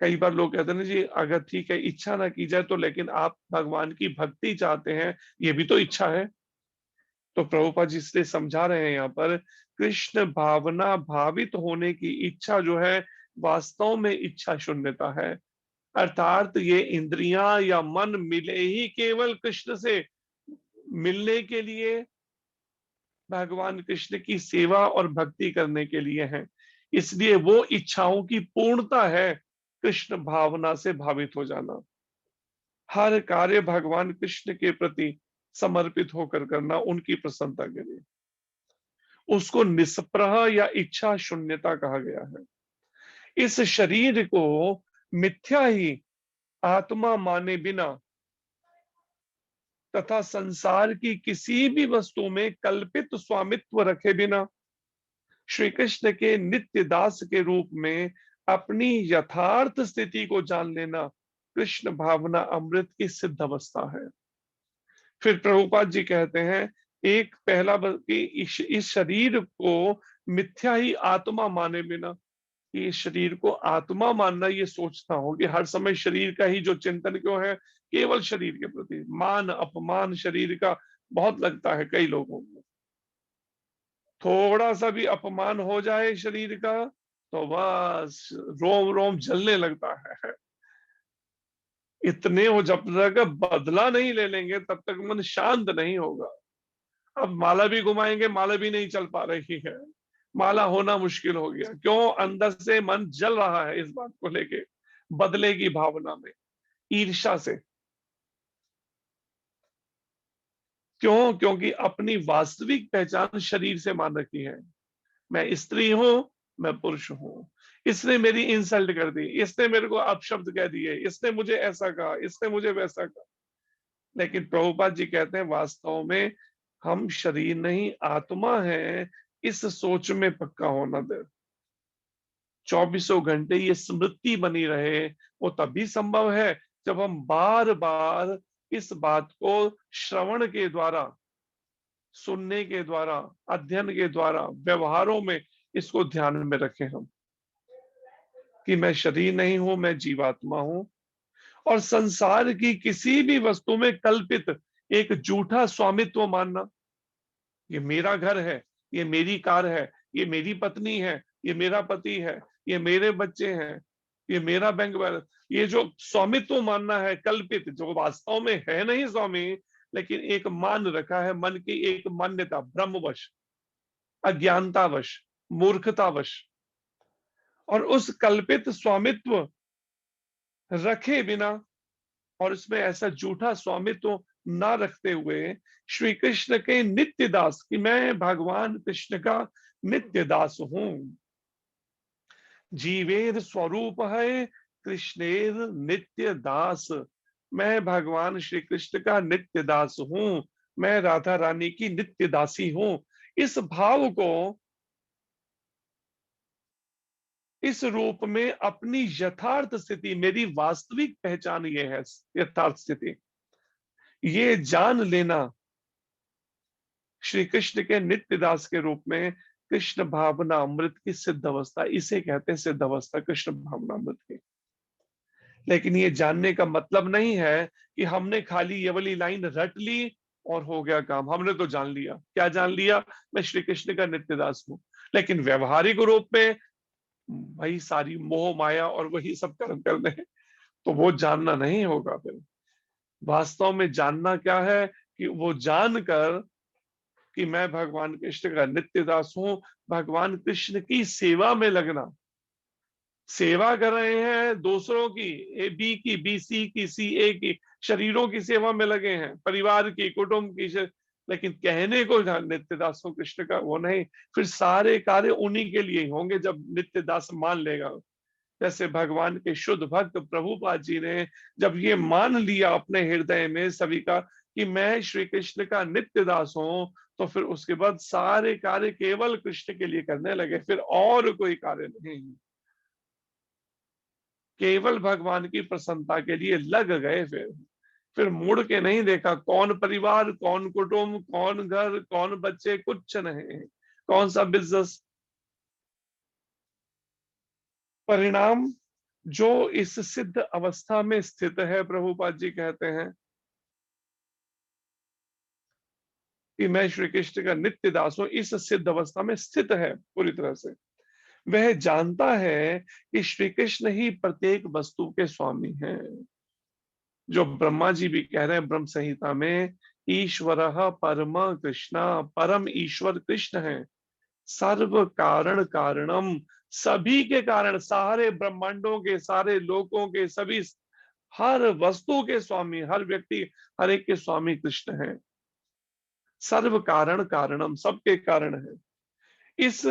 कई बार लोग कहते हैं ना जी, अगर ठीक है इच्छा ना की जाए तो, लेकिन आप भगवान की भक्ति चाहते हैं, ये भी तो इच्छा है। तो प्रभुपाद जी इसलिए समझा रहे हैं यहाँ पर, कृष्ण भावना भावित होने की इच्छा जो है वास्तव में इच्छा शून्यता है। अर्थात ये इंद्रियां या मन मिले ही केवल कृष्ण से मिलने के लिए, भगवान कृष्ण की सेवा और भक्ति करने के लिए है। इसलिए वो इच्छाओं की पूर्णता है कृष्ण भावना से भावित हो जाना। हर कार्य भगवान कृष्ण के प्रति समर्पित होकर करना, उनकी प्रसन्नता के लिए। उसको निष्प्रह या इच्छा शून्यता कहा गया है। इस शरीर को मिथ्या ही आत्मा माने बिना तथा संसार की किसी भी वस्तु में कल्पित स्वामित्व रखे बिना श्री कृष्ण के नित्य दास के रूप में अपनी यथार्थ स्थिति को जान लेना कृष्ण भावना अमृत की सिद्ध अवस्था है। फिर प्रभुपाद जी कहते हैं एक पहला कि इस शरीर को मिथ्या ही आत्मा माने बिना, कि इस शरीर को आत्मा मानना ये सोचना हो कि हर समय शरीर का ही जो चिंतन क्यों है, केवल शरीर के प्रति मान अपमान शरीर का बहुत लगता है कई लोगों को। थोड़ा सा भी अपमान हो जाए शरीर का तो बस रोम रोम जलने लगता है। इतने हो जब तक बदला नहीं ले लेंगे तब तक मन शांत नहीं होगा। अब माला भी घुमाएंगे, माला भी नहीं चल पा रही है, माला होना मुश्किल हो गया। क्यों? अंदर से मन जल रहा है इस बात को लेके, बदले की भावना में, ईर्ष्या से। क्यों? क्योंकि अपनी वास्तविक पहचान शरीर से मान रखी है। मैं स्त्री हूं, मैं पुरुष हूं, इसने मेरी इंसल्ट कर दी, इसने मेरे को अपशब्द कह दिए, इसने मुझे ऐसा कहा, इसने मुझे वैसा कहा। लेकिन प्रभुपाद जी कहते हैं वास्तव में हम शरीर नहीं आत्मा है, इस सोच में पक्का होना दे। 24 घंटे ये स्मृति बनी रहे, वो तभी संभव है जब हम बार बार इस बात को श्रवण के द्वारा, सुनने के द्वारा, अध्ययन के द्वारा, व्यवहारों में इसको ध्यान में रखें हम, कि मैं शरीर नहीं हूं, मैं जीवात्मा हूं। और संसार की किसी भी वस्तु में कल्पित एक झूठा स्वामित्व मानना, ये मेरा घर है, ये मेरी कार है, ये मेरी पत्नी है, ये मेरा पति है, ये मेरे बच्चे हैं, ये मेरा बैंक बैलेंस, ये जो स्वामित्व मानना है कल्पित, जो वास्तव में है नहीं स्वामी, लेकिन एक मान रखा है, मन की एक मान्यता, ब्रह्मवश, अज्ञानतावश, मूर्खतावश, और उस कल्पित स्वामित्व रखे बिना और इसमें ऐसा झूठा स्वामित्व ना रखते हुए श्री कृष्ण के नित्य दास, कि मैं भगवान कृष्ण का नित्य दास हूं। जीवेर स्वरूप है कृष्णेर नित्य दास, मैं भगवान श्री कृष्ण का नित्य दास हूं, मैं राधा रानी की नित्य दासी हूं। इस भाव को, इस रूप में अपनी यथार्थ स्थिति, मेरी वास्तविक पहचान ये है, यथार्थ स्थिति, ये जान लेना श्री कृष्ण के नित्य दास के रूप में कृष्ण भावना अमृत की सिद्ध अवस्था, इसे कहते हैं सिद्ध अवस्था कृष्ण भावना अमृत की। लेकिन ये जानने का मतलब नहीं है कि हमने खाली ये वाली लाइन रट ली और हो गया काम, हमने तो जान लिया। क्या जान लिया? मैं श्री कृष्ण का नित्य दास हूं। लेकिन व्यवहारिक रूप में वही सारी मोह माया और वही सब कर्म करने हैं, तो वो जानना नहीं होगा। फिर वास्तव में जानना क्या है कि वो जानकर कि मैं भगवान कृष्ण का नित्य दास हूं, भगवान कृष्ण की सेवा में लगना। सेवा कर रहे हैं दूसरों की, ए बी की, बी सी की, सी ए की, शरीरों की सेवा में लगे हैं, परिवार की, कुटुंब की, लेकिन कहने को नित्य दास हूं कृष्ण का, वो नहीं। फिर सारे कार्य उन्हीं के लिए ही होंगे जब नित्य दास मान लेगा। जैसे भगवान के शुद्ध भक्त प्रभुपाद जी ने जब ये मान लिया अपने हृदय में सभी का कि मैं श्री कृष्ण का नित्य दास हूं, तो फिर उसके बाद सारे कार्य केवल कृष्ण के लिए करने लगे, फिर और कोई कार्य नहीं, केवल भगवान की प्रसन्नता के लिए लग गए। फिर मुड़ के नहीं देखा कौन परिवार, कौन कुटुंब, कौन घर, कौन बच्चे, कुछ नहीं, कौन सा बिजनेस। परिणाम जो इस सिद्ध अवस्था में स्थित है, प्रभुपाद जी कहते हैं कि मैं श्री कृष्ण का नित्य दास हूं, इस सिद्ध अवस्था में स्थित है पूरी तरह से, वह जानता है कि श्री कृष्ण ही प्रत्येक वस्तु के स्वामी हैं। जो ब्रह्मा जी भी कह रहे हैं ब्रह्म संहिता में, ईश्वर परम कृष्णा, परम ईश्वर कृष्ण है, सर्व कारण कारणम, सभी के कारण, सारे ब्रह्मांडों के, सारे लोकों के, सभी हर वस्तु के स्वामी, हर व्यक्ति, हर एक के स्वामी कृष्ण है। सर्व कारण कारणम, सबके कारण है। इस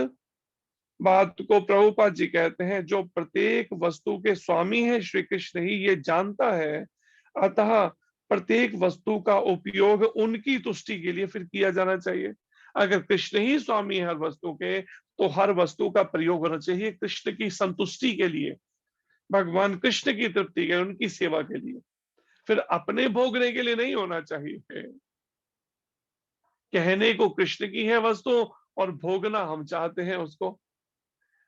बात को प्रभुपाद जी कहते हैं जो प्रत्येक वस्तु के स्वामी है श्री कृष्ण ही, ये जानता है, अतः प्रत्येक वस्तु का उपयोग उनकी तुष्टि के लिए फिर किया जाना चाहिए। अगर कृष्ण ही स्वामी है हर वस्तु के, तो हर वस्तु का प्रयोग होना चाहिए कृष्ण की संतुष्टि के लिए, भगवान कृष्ण की तृप्ति के, उनकी सेवा के लिए, फिर अपने भोगने के लिए नहीं होना चाहिए। कहने को कृष्ण की है वस्तु और भोगना हम चाहते हैं उसको।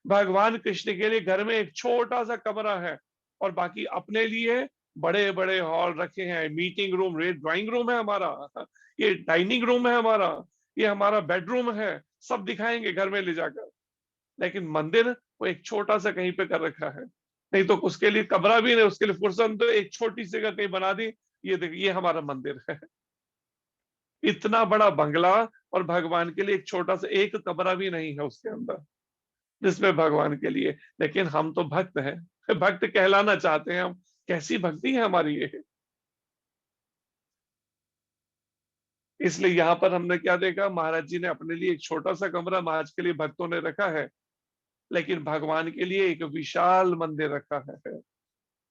भगवान कृष्ण के लिए घर में एक छोटा सा कमरा है और बाकी अपने लिए बड़े बड़े हॉल रखे हैं, मीटिंग रूम, ये ड्राइंग रूम है हमारा, ये डाइनिंग रूम है हमारा, ये हमारा बेडरूम है, सब दिखाएंगे घर में ले जाकर। लेकिन मंदिर वो एक छोटा सा कहीं पे कर रखा है, नहीं तो उसके लिए कमरा भी नहीं, उसके लिए फुर्सत तो एक छोटी सी जगह कहीं बना दी, ये देखिए ये हमारा मंदिर है। इतना बड़ा बंगला और भगवान के लिए एक छोटा सा एक कमरा भी नहीं है उसके अंदर, जिसमें भगवान के लिए। लेकिन हम तो भक्त हैं, भक्त कहलाना चाहते हैं हम, कैसी भक्ति है हमारी ये। इसलिए यहाँ पर हमने क्या देखा, महाराज जी ने अपने लिए एक छोटा सा कमरा महाराज के लिए भक्तों ने रखा है, लेकिन भगवान के लिए एक विशाल मंदिर रखा है।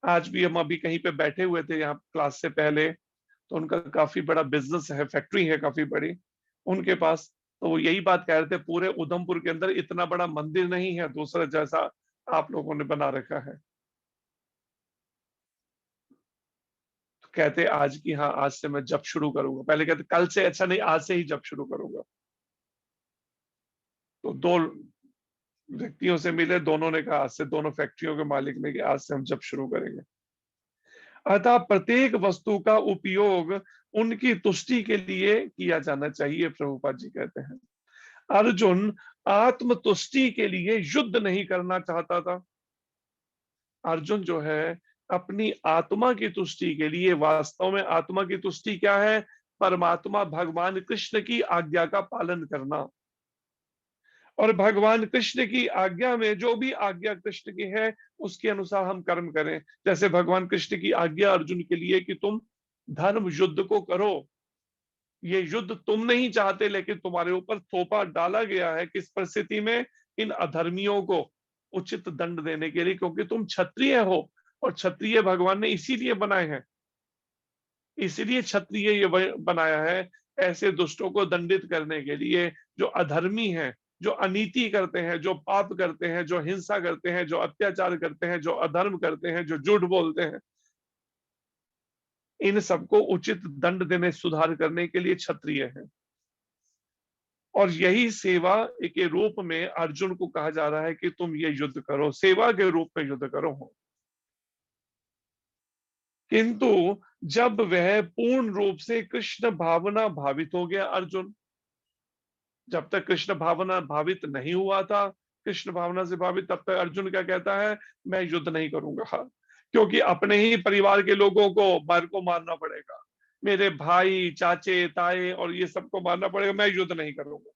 आज भी हम अभी कहीं पे बैठे हुए थे यहाँ क्लास से पहले, तो उनका काफी बड़ा बिजनेस है, फैक्ट्री है काफी बड़ी उनके पास। तो वो यही बात कह रहे थे, पूरे उधमपुर के अंदर इतना बड़ा मंदिर नहीं है दूसरा जैसा आप लोगों ने बना रखा है। तो कहते आज की हाँ, आज से मैं जब शुरू करूंगा, पहले कहते कल से, अच्छा नहीं आज से ही जब शुरू करूंगा। तो दो व्यक्तियों से मिले, दोनों ने कहा आज से, दोनों फैक्ट्रियों के मालिक ने कि आज से हम जब शुरू करेंगे। अतः प्रत्येक वस्तु का उपयोग उनकी तुष्टि के लिए किया जाना चाहिए, प्रभुपाद जी कहते हैं। अर्जुन आत्म तुष्टि के लिए युद्ध नहीं करना चाहता था। अर्जुन जो है अपनी आत्मा की तुष्टि के लिए, वास्तव में आत्मा की तुष्टि क्या है? परमात्मा भगवान कृष्ण की आज्ञा का पालन करना। और भगवान कृष्ण की आज्ञा में जो भी आज्ञा कृष्ण की है उसके अनुसार हम कर्म करें। जैसे भगवान कृष्ण की आज्ञा अर्जुन के लिए कि तुम धर्म युद्ध को करो। ये युद्ध तुम नहीं चाहते, लेकिन तुम्हारे ऊपर थोपा डाला गया है किस परिस्थिति में? इन अधर्मियों को उचित दंड देने के लिए, क्योंकि तुम क्षत्रिय हो और क्षत्रिय भगवान ने इसीलिए बनाए हैं, इसीलिए क्षत्रिय ये बनाया है ऐसे दुष्टों को दंडित करने के लिए, जो अधर्मी हैं, जो अनीति करते हैं, जो पाप करते हैं, जो हिंसा करते हैं, जो अत्याचार करते हैं, जो अधर्म करते हैं, जो झूठ बोलते हैं। इन सबको उचित दंड देने, सुधार करने के लिए क्षत्रिय है। और यही सेवा के रूप में अर्जुन को कहा जा रहा है कि तुम ये युद्ध करो, सेवा के रूप में युद्ध करो। किंतु जब वह पूर्ण रूप से कृष्ण भावना भावित हो गया अर्जुन, जब तक कृष्ण भावना भावित नहीं हुआ था, कृष्ण भावना से भावित, तब तक अर्जुन क्या कहता है? मैं युद्ध नहीं करूंगा, क्योंकि अपने ही परिवार के लोगों को मारना पड़ेगा, मेरे भाई, चाचे, ताए और ये सबको मारना पड़ेगा, मैं युद्ध नहीं करूंगा।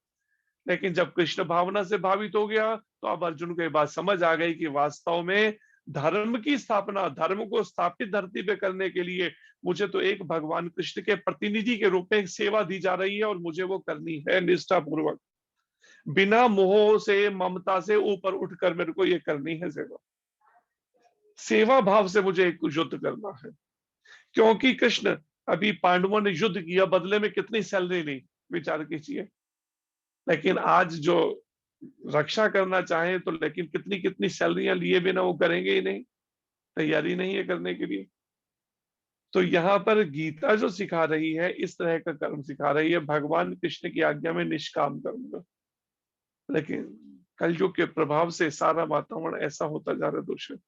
लेकिन जब कृष्ण भावना से भावित हो गया तो अब अर्जुन को ये बात समझ आ गई कि वास्तव में धर्म की स्थापना, धर्म को स्थापित धरती पे करने के लिए मुझे तो एक भगवान कृष्ण के प्रतिनिधि के रूप में एक सेवा दी जा रही है और मुझे वो करनी है निष्ठा पूर्वक, बिना मोह से, ममता से ऊपर उठकर मेरे को ये करनी है सेवा। सेवा भाव से मुझे एक युद्ध करना है, क्योंकि कृष्ण अभी पांडवों ने युद्ध किया, बदले में कितनी सैलरी ली, विचार कीजिए। लेकिन आज जो रक्षा करना चाहे तो लेकिन कितनी कितनी सैलरियां लिए बिना वो करेंगे ही नहीं, तैयारी नहीं है करने के लिए। तो यहाँ पर गीता जो सिखा रही है इस तरह का कर्म सिखा रही है, भगवान कृष्ण की आज्ञा में निष्काम कर्म। लेकिन कलयुग के प्रभाव से सारा वातावरण ऐसा होता जा रहा है दूषित,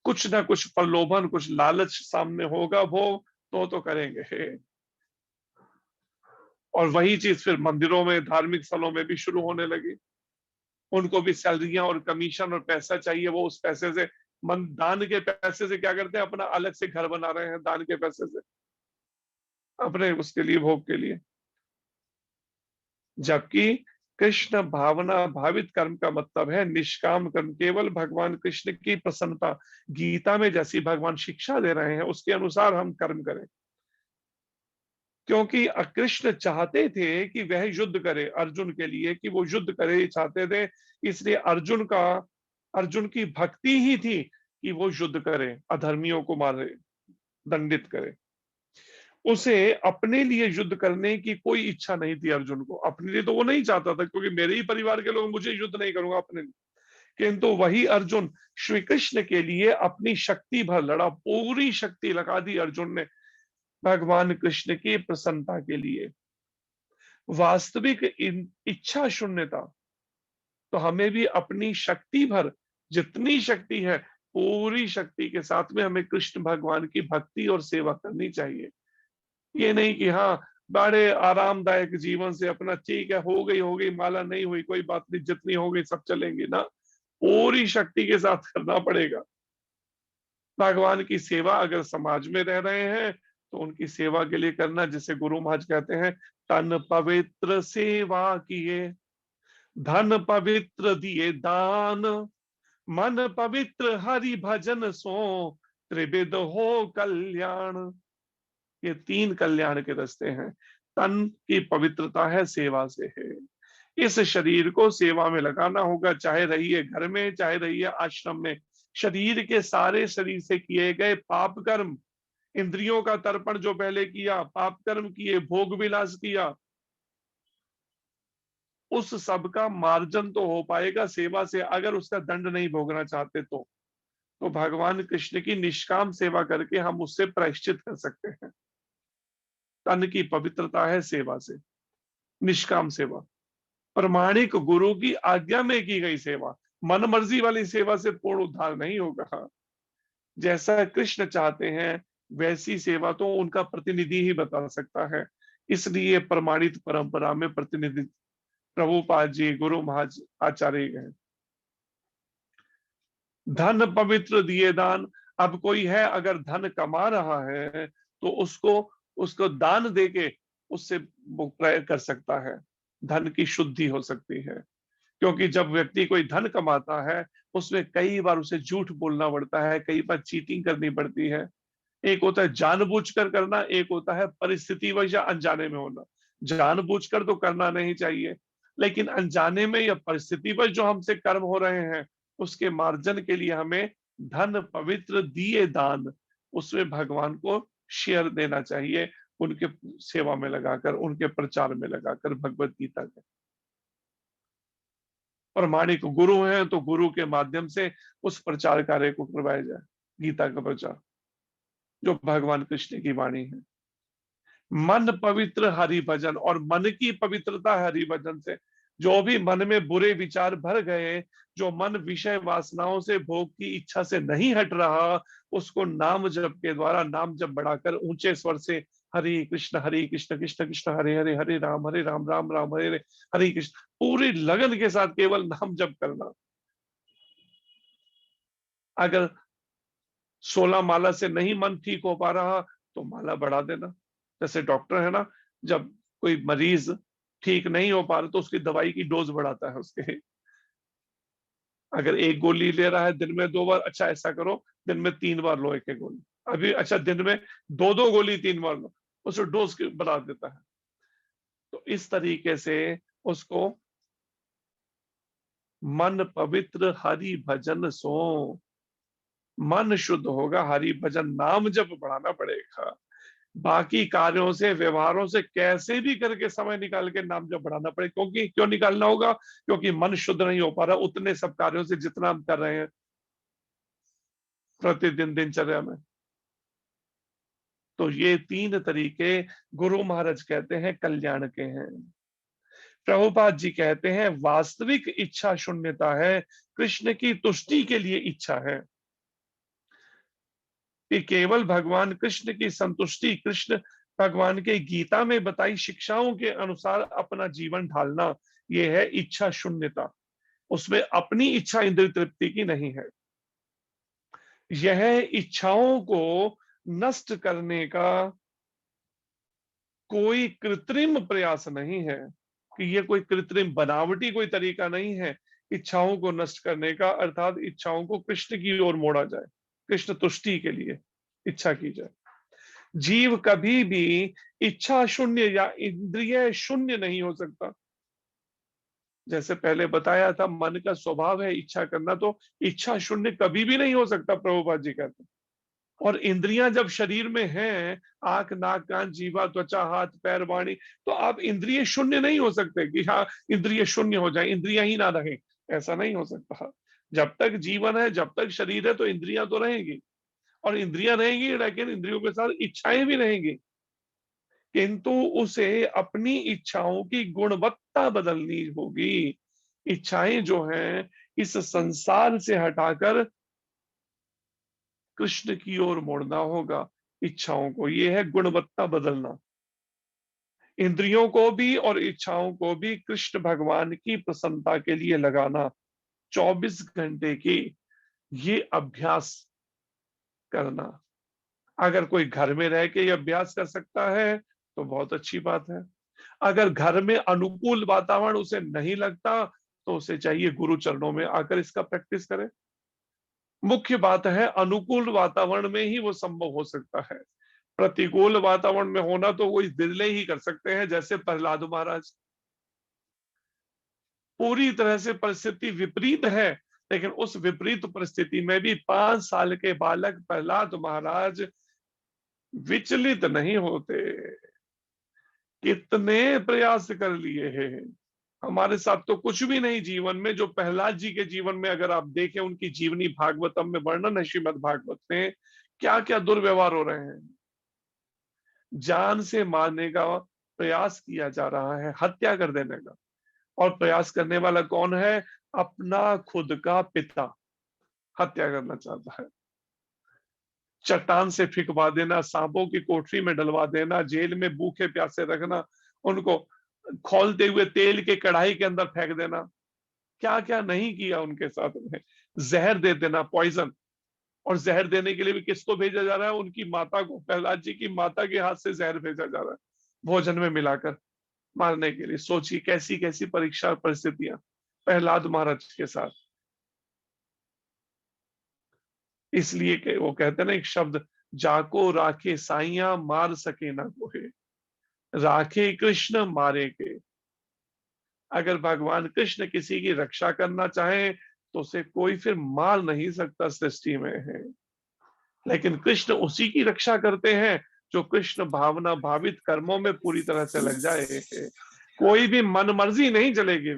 कुछ ना कुछ प्रलोभन, कुछ लालच सामने होगा वो तो करेंगे। और वही चीज फिर मंदिरों में, धार्मिक स्थलों में भी शुरू होने लगी। उनको भी सैलरियां और कमीशन और पैसा चाहिए, वो उस पैसे से, दान के पैसे से क्या करते हैं? अपना अलग से घर बना रहे हैं दान के पैसे से, अपने उसके लिए, भोग के लिए। जबकि कृष्ण भावना भावित कर्म का मतलब है निष्काम कर्म, केवल भगवान कृष्ण की प्रसन्नता। गीता में जैसी भगवान शिक्षा दे रहे हैं उसके अनुसार हम कर्म करें, क्योंकि कृष्ण चाहते थे कि वह युद्ध करे अर्जुन के लिए, कि वो युद्ध करे चाहते थे। इसलिए अर्जुन की भक्ति ही थी कि वो युद्ध करे, अधर्मियों को मारे, दंडित करे। उसे अपने लिए युद्ध करने की कोई इच्छा नहीं थी अर्जुन को, अपने लिए तो वो नहीं चाहता था, क्योंकि मेरे ही परिवार के लोग, मुझे युद्ध नहीं करूंगा अपने लिए। किंतु वही अर्जुन श्री कृष्ण के लिए अपनी शक्ति भर लड़ा, पूरी शक्ति लगा दी अर्जुन ने भगवान कृष्ण की प्रसन्नता के लिए। वास्तविक इच्छा शून्यता, तो हमें भी अपनी शक्ति भर, जितनी शक्ति है पूरी शक्ति के साथ में हमें कृष्ण भगवान की भक्ति और सेवा करनी चाहिए। ये नहीं कि हाँ बड़े आरामदायक जीवन से अपना, ठीक है हो गई माला नहीं हुई कोई बात नहीं, जितनी हो गई सब चलेंगे ना, पूरी शक्ति के साथ करना पड़ेगा। भगवान की सेवा अगर समाज में रह रहे हैं तो उनकी सेवा के लिए करना, जिसे गुरु महाराज कहते हैं, तन पवित्र सेवा किए, धन पवित्र दिए दान, मन पवित्र हरि भजन सो, त्रिविध हो कल्याण। ये 3 कल्याण के रास्ते हैं। तन की पवित्रता है, सेवा से है। इस शरीर को सेवा में लगाना होगा, चाहे रहिए घर में, चाहे रहिए आश्रम में। शरीर के सारे, शरीर से किए गए पाप कर्म इंद्रियों का तर्पण जो पहले किया, पाप कर्म किए, भोग विलास किया, उस सब का मार्जन तो हो पाएगा सेवा से, अगर उसका दंड नहीं भोगना चाहते तो भगवान कृष्ण की निष्काम सेवा करके हम उससे प्रायश्चित कर सकते हैं। तन की पवित्रता है सेवा से, निष्काम सेवा, प्रमाणिक गुरु की आज्ञा में की गई सेवा। मन मर्जी वाली सेवा से पूर्ण उद्धार नहीं होगा। जैसा कृष्ण चाहते हैं वैसी सेवा तो उनका प्रतिनिधि ही बता सकता है। इसलिए प्रमाणित परंपरा में प्रतिनिधि प्रभुपाद जी, गुरु महाज आचार्य हैं। धन पवित्र दिए दान। अब कोई है अगर धन कमा रहा है तो उसको दान देके उससे वो प्रय कर सकता है, धन की शुद्धि हो सकती है। क्योंकि जब व्यक्ति कोई धन कमाता है उसमें कई बार उसे झूठ बोलना पड़ता है, कई बार चीटिंग करनी पड़ती है। एक होता है जानबूझकर करना, एक होता है परिस्थितिवश या अनजाने में होना। जानबूझकर तो करना नहीं चाहिए, लेकिन अनजाने में या परिस्थितिवश जो हमसे कर्म हो रहे हैं उसके मार्जन के लिए हमें धन पवित्र दिए दान, उसमें भगवान को शेयर देना चाहिए, उनके सेवा में लगाकर, उनके प्रचार में लगाकर। भगवत गीता के प्रमाणिक गुरु हैं तो गुरु के माध्यम से उस प्रचार कार्य को करवाया जाए, गीता का प्रचार जो भगवान कृष्ण की वाणी है। मन पवित्र हरि भजन, और मन की पवित्रता हरि भजन से। जो भी मन में बुरे विचार भर गए, जो मन विषय वासनाओं से, भोग की इच्छा से नहीं हट रहा, उसको नाम जप के द्वारा, नाम जप बढ़ाकर ऊंचे स्वर से हरि कृष्ण कृष्ण कृष्ण हरे हरे, हरे राम राम राम हरे हरे, हरे कृष्ण, पूरी लगन के साथ केवल नाम जप करना। अगर 16 माला से नहीं मन ठीक हो पा रहा तो माला बढ़ा देना। जैसे डॉक्टर है ना, जब कोई मरीज ठीक नहीं हो पा रहा तो उसकी दवाई की डोज बढ़ाता है उसके। अगर एक गोली ले रहा है दिन में 2 बार, अच्छा ऐसा करो दिन में 3 बार लो एक गोली। अभी अच्छा दिन में 2 गोली 3 बार लो, उसे डोज बढ़ा देता है। तो इस तरीके से उसको मन पवित्र हरि भजन सो, मन शुद्ध होगा, हरि भजन नाम जब बढ़ाना पड़ेगा। बाकी कार्यों से, व्यवहारों से कैसे भी करके समय निकाल के नाम जब बढ़ाना पड़े। क्योंकि क्यों निकालना होगा? क्योंकि मन शुद्ध नहीं हो पा रहा उतने सब कार्यों से जितना हम कर रहे हैं प्रतिदिन दिनचर्या में। तो ये 3 तरीके गुरु महाराज कहते हैं कल्याण के हैं। प्रभुपाद जी कहते हैं वास्तविक इच्छा शून्यता है, कृष्ण की तुष्टि के लिए इच्छा है कि केवल भगवान कृष्ण की संतुष्टि, कृष्ण भगवान के गीता में बताई शिक्षाओं के अनुसार अपना जीवन ढालना, यह है इच्छा शून्यता। उसमें अपनी इच्छा इंद्रिय तृप्ति की नहीं है। यह इच्छाओं को नष्ट करने का कोई कृत्रिम प्रयास नहीं है, कि यह कोई कृत्रिम बनावटी कोई तरीका नहीं है इच्छाओं को नष्ट करने का। अर्थात इच्छाओं को कृष्ण की ओर मोड़ा जाए, कृष्ण तुष्टि के लिए इच्छा की जाए। जीव कभी भी इच्छा शून्य या इंद्रिय शून्य नहीं हो सकता। जैसे पहले बताया था मन का स्वभाव है इच्छा करना, तो इच्छा शून्य कभी भी नहीं हो सकता, प्रभुपाद जी कहते हैं। और इंद्रियां जब शरीर में हैं, आंख नाक कान जीवा त्वचा हाथ पैर वाणी, तो आप इंद्रिय शून्य नहीं हो सकते कि हाँ इंद्रिय शून्य हो जाए, इंद्रियां ही ना रहे, ऐसा नहीं हो सकता। जब तक जीवन है, जब तक शरीर है, तो इंद्रियां तो रहेंगी, और इंद्रियां रहेंगी, लेकिन इंद्रियों के साथ इच्छाएं भी रहेंगी। किंतु उसे अपनी इच्छाओं की गुणवत्ता बदलनी होगी। इच्छाएं जो हैं इस संसार से हटाकर कृष्ण की ओर मोड़ना होगा इच्छाओं को, यह है गुणवत्ता बदलना। इंद्रियों को भी और इच्छाओं को भी कृष्ण भगवान की प्रसन्नता के लिए लगाना, 24 घंटे की ये अभ्यास करना। अगर कोई घर में रह के ये अभ्यास कर सकता है तो बहुत अच्छी बात है। अगर घर में अनुकूल वातावरण उसे नहीं लगता तो उसे चाहिए गुरु चरणों में आकर इसका प्रैक्टिस करे। मुख्य बात है अनुकूल वातावरण में ही वो संभव हो सकता है। प्रतिकूल वातावरण में होना तो वो बिरले ही कर सकते हैं, जैसे प्रहलाद महाराज। पूरी तरह से परिस्थिति विपरीत है, लेकिन उस विपरीत परिस्थिति में भी 5 साल के बालक प्रहलाद महाराज विचलित नहीं होते। कितने प्रयास कर लिए हैं, हमारे साथ तो कुछ भी नहीं जीवन में। जो प्रहलाद जी के जीवन में अगर आप देखें, उनकी जीवनी भागवतम में वर्णन है, श्रीमद् भागवत में क्या क्या दुर्व्यवहार हो रहे हैं। जान से मारने का प्रयास किया जा रहा है, हत्या कर देने का। और प्रयास करने वाला कौन है? अपना खुद का पिता हत्या करना चाहता है। चट्टान से फिकवा देना, सांपों की कोठरी में डलवा देना, जेल में भूखे प्यासे रखना, उनको खौलते हुए तेल के कढ़ाई के अंदर फेंक देना। क्या क्या नहीं किया उनके साथ में। जहर दे देना, पॉइजन। और जहर देने के लिए भी किसको भेजा जा रहा है? उनकी माता को, प्रहलाद जी की माता के हाथ से जहर भेजा जा रहा है, भोजन में मिलाकर मारने के लिए। सोचिए कैसी कैसी परीक्षा परिस्थितियां प्रहलाद महाराज के साथ। इसलिए कि वो कहते हैं ना एक शब्द, जाको राखे साइया मार सके ना कोई, राखे कृष्ण मारे के। अगर भगवान कृष्ण किसी की रक्षा करना चाहे तो उसे कोई फिर मार नहीं सकता सृष्टि में है। लेकिन कृष्ण उसी की रक्षा करते हैं जो कृष्ण भावना भावित कर्मों में पूरी तरह से लग जाए। कोई भी मन मर्जी नहीं चलेगी।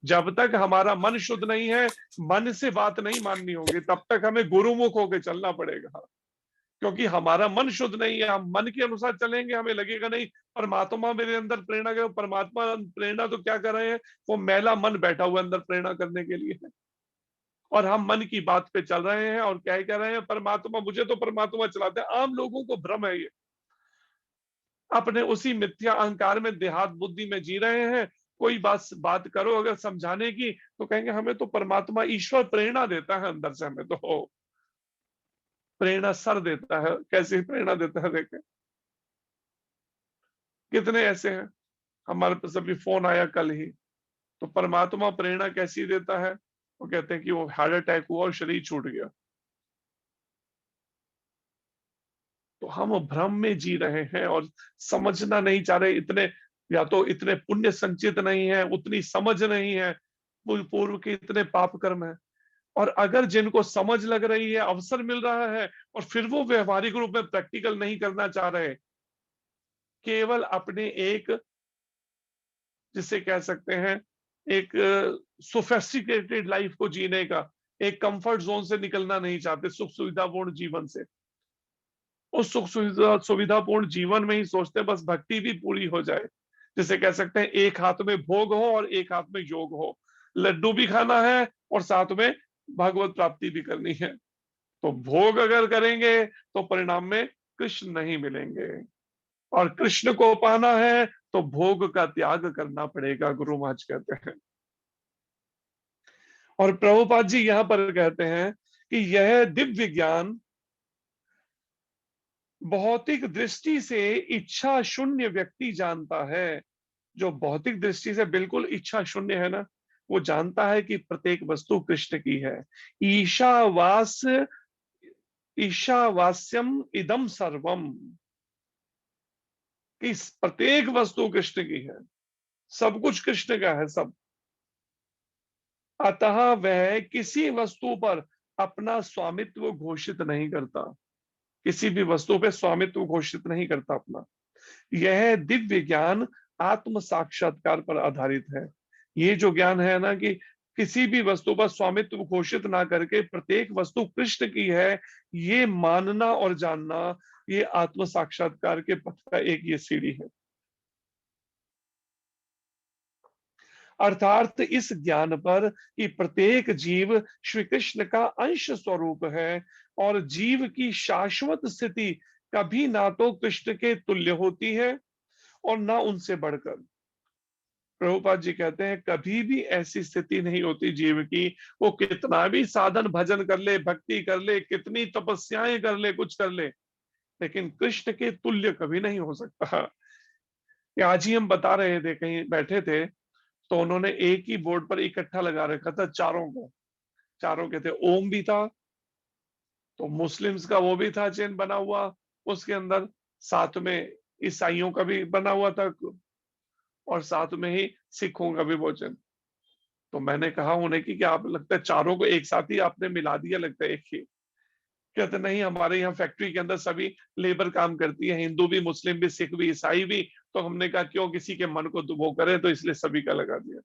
जब तक हमारा मन शुद्ध नहीं है, मन से बात नहीं माननी होगी, तब तक हमें गुरुमुख होकर चलना पड़ेगा। क्योंकि हमारा मन शुद्ध नहीं है, हम मन के अनुसार चलेंगे, हमें लगेगा नहीं परमात्मा मेरे अंदर प्रेरणा कर। परमात्मा प्रेरणा तो क्या कर रहे हैं? वो मैला मन बैठा हुआ अंदर प्रेरणा करने के लिए है। और हम मन की बात पे चल रहे हैं और क्या कह रहे हैं? परमात्मा, मुझे तो परमात्मा चलाते हैं। आम लोगों को भ्रम है ये, अपने उसी मिथ्या अहंकार में, देहात बुद्धि में जी रहे हैं। कोई बात करो अगर समझाने की, तो कहेंगे हमें तो परमात्मा ईश्वर प्रेरणा देता है अंदर से, हमें तो प्रेरणा सर देता है। कैसे प्रेरणा देता है देखें, कितने ऐसे हैं। हमारे पास अभी फोन आया कल ही, तो परमात्मा प्रेरणा कैसी देता है? वो कहते हैं कि वो हार्ट अटैक हुआ और शरीर छूट गया। तो हम भ्रम में जी रहे हैं और समझना नहीं चाह रहे। इतने, या तो इतने पुण्य संचित नहीं है, उतनी समझ नहीं है, पूर्व के इतने पाप कर्म है। और अगर जिनको समझ लग रही है, अवसर मिल रहा है, और फिर वो व्यवहारिक रूप में प्रैक्टिकल नहीं करना चाह रहे, केवल अपने एक, जिसे कह सकते हैं, एक सोफेस्टिकेटेड लाइफ को जीने का, एक कंफर्ट जोन से निकलना नहीं चाहते, सुख सुविधापूर्ण जीवन से। उस सुख सुविधापूर्ण जीवन में ही सोचते हैं बस भक्ति भी पूरी हो जाए। जिसे कह सकते हैं एक हाथ में भोग हो और एक हाथ में योग हो, लड्डू भी खाना है और साथ में भगवत प्राप्ति भी करनी है। तो भोग अगर करेंगे तो परिणाम में कृष्ण नहीं मिलेंगे, और कृष्ण को पाना है तो भोग का त्याग करना पड़ेगा, गुरु महाराज कहते हैं। और प्रभुपाद जी यहां पर कहते हैं कि यह दिव्य ज्ञान भौतिक दृष्टि से इच्छा शून्य व्यक्ति जानता है। जो भौतिक दृष्टि से बिल्कुल इच्छा शून्य है ना, वो जानता है कि प्रत्येक वस्तु कृष्ण की है। ईशावास्यम इदम सर्वम, कि प्रत्येक वस्तु कृष्ण की है, सब कुछ कृष्ण का है सब। अतः वह किसी वस्तु पर अपना स्वामित्व घोषित नहीं करता, किसी भी वस्तु पे स्वामित्व घोषित नहीं करता अपना। यह दिव्य ज्ञान आत्म साक्षात्कार पर आधारित है। ये जो ज्ञान है ना, कि किसी भी वस्तु पर स्वामित्व घोषित ना करके प्रत्येक वस्तु कृष्ण की है, ये मानना और जानना, ये आत्म साक्षात्कार के पथ का एक ये सीढ़ी है। अर्थात इस ज्ञान पर कि प्रत्येक जीव श्री कृष्ण का अंश स्वरूप है, और जीव की शाश्वत स्थिति कभी ना तो कृष्ण के तुल्य होती है और ना उनसे बढ़कर। प्रभुपाद जी कहते हैं कभी भी ऐसी स्थिति नहीं होती जीव की, वो कितना भी साधन भजन कर ले, भक्ति कर ले, कितनी तपस्याएं कर ले, कुछ कर ले, लेकिन कृष्ण के तुल्य कभी नहीं हो सकता। आज ही हम बता रहे थे, कहीं बैठे थे, तो उन्होंने एक ही बोर्ड पर इकट्ठा लगा रखा था चारों को, चारों के थे। ओम भी था, तो मुस्लिम्स का वो भी था चिन्ह बना हुआ उसके अंदर, साथ में ईसाइयों का भी बना हुआ था, और साथ में ही सिखों का भी वो चिन्ह। तो मैंने कहा उन्हें कि क्या आप, लगता है चारों को एक साथ ही आपने मिला दिया, लगता है एक ही। कहते नहीं, हमारे यहाँ फैक्ट्री के अंदर सभी लेबर काम करती है, हिंदू भी, मुस्लिम भी, सिख भी, ईसाई भी। तो हमने कहा क्यों किसी के मन को वो करें, तो इसलिए सभी का लगा दिया।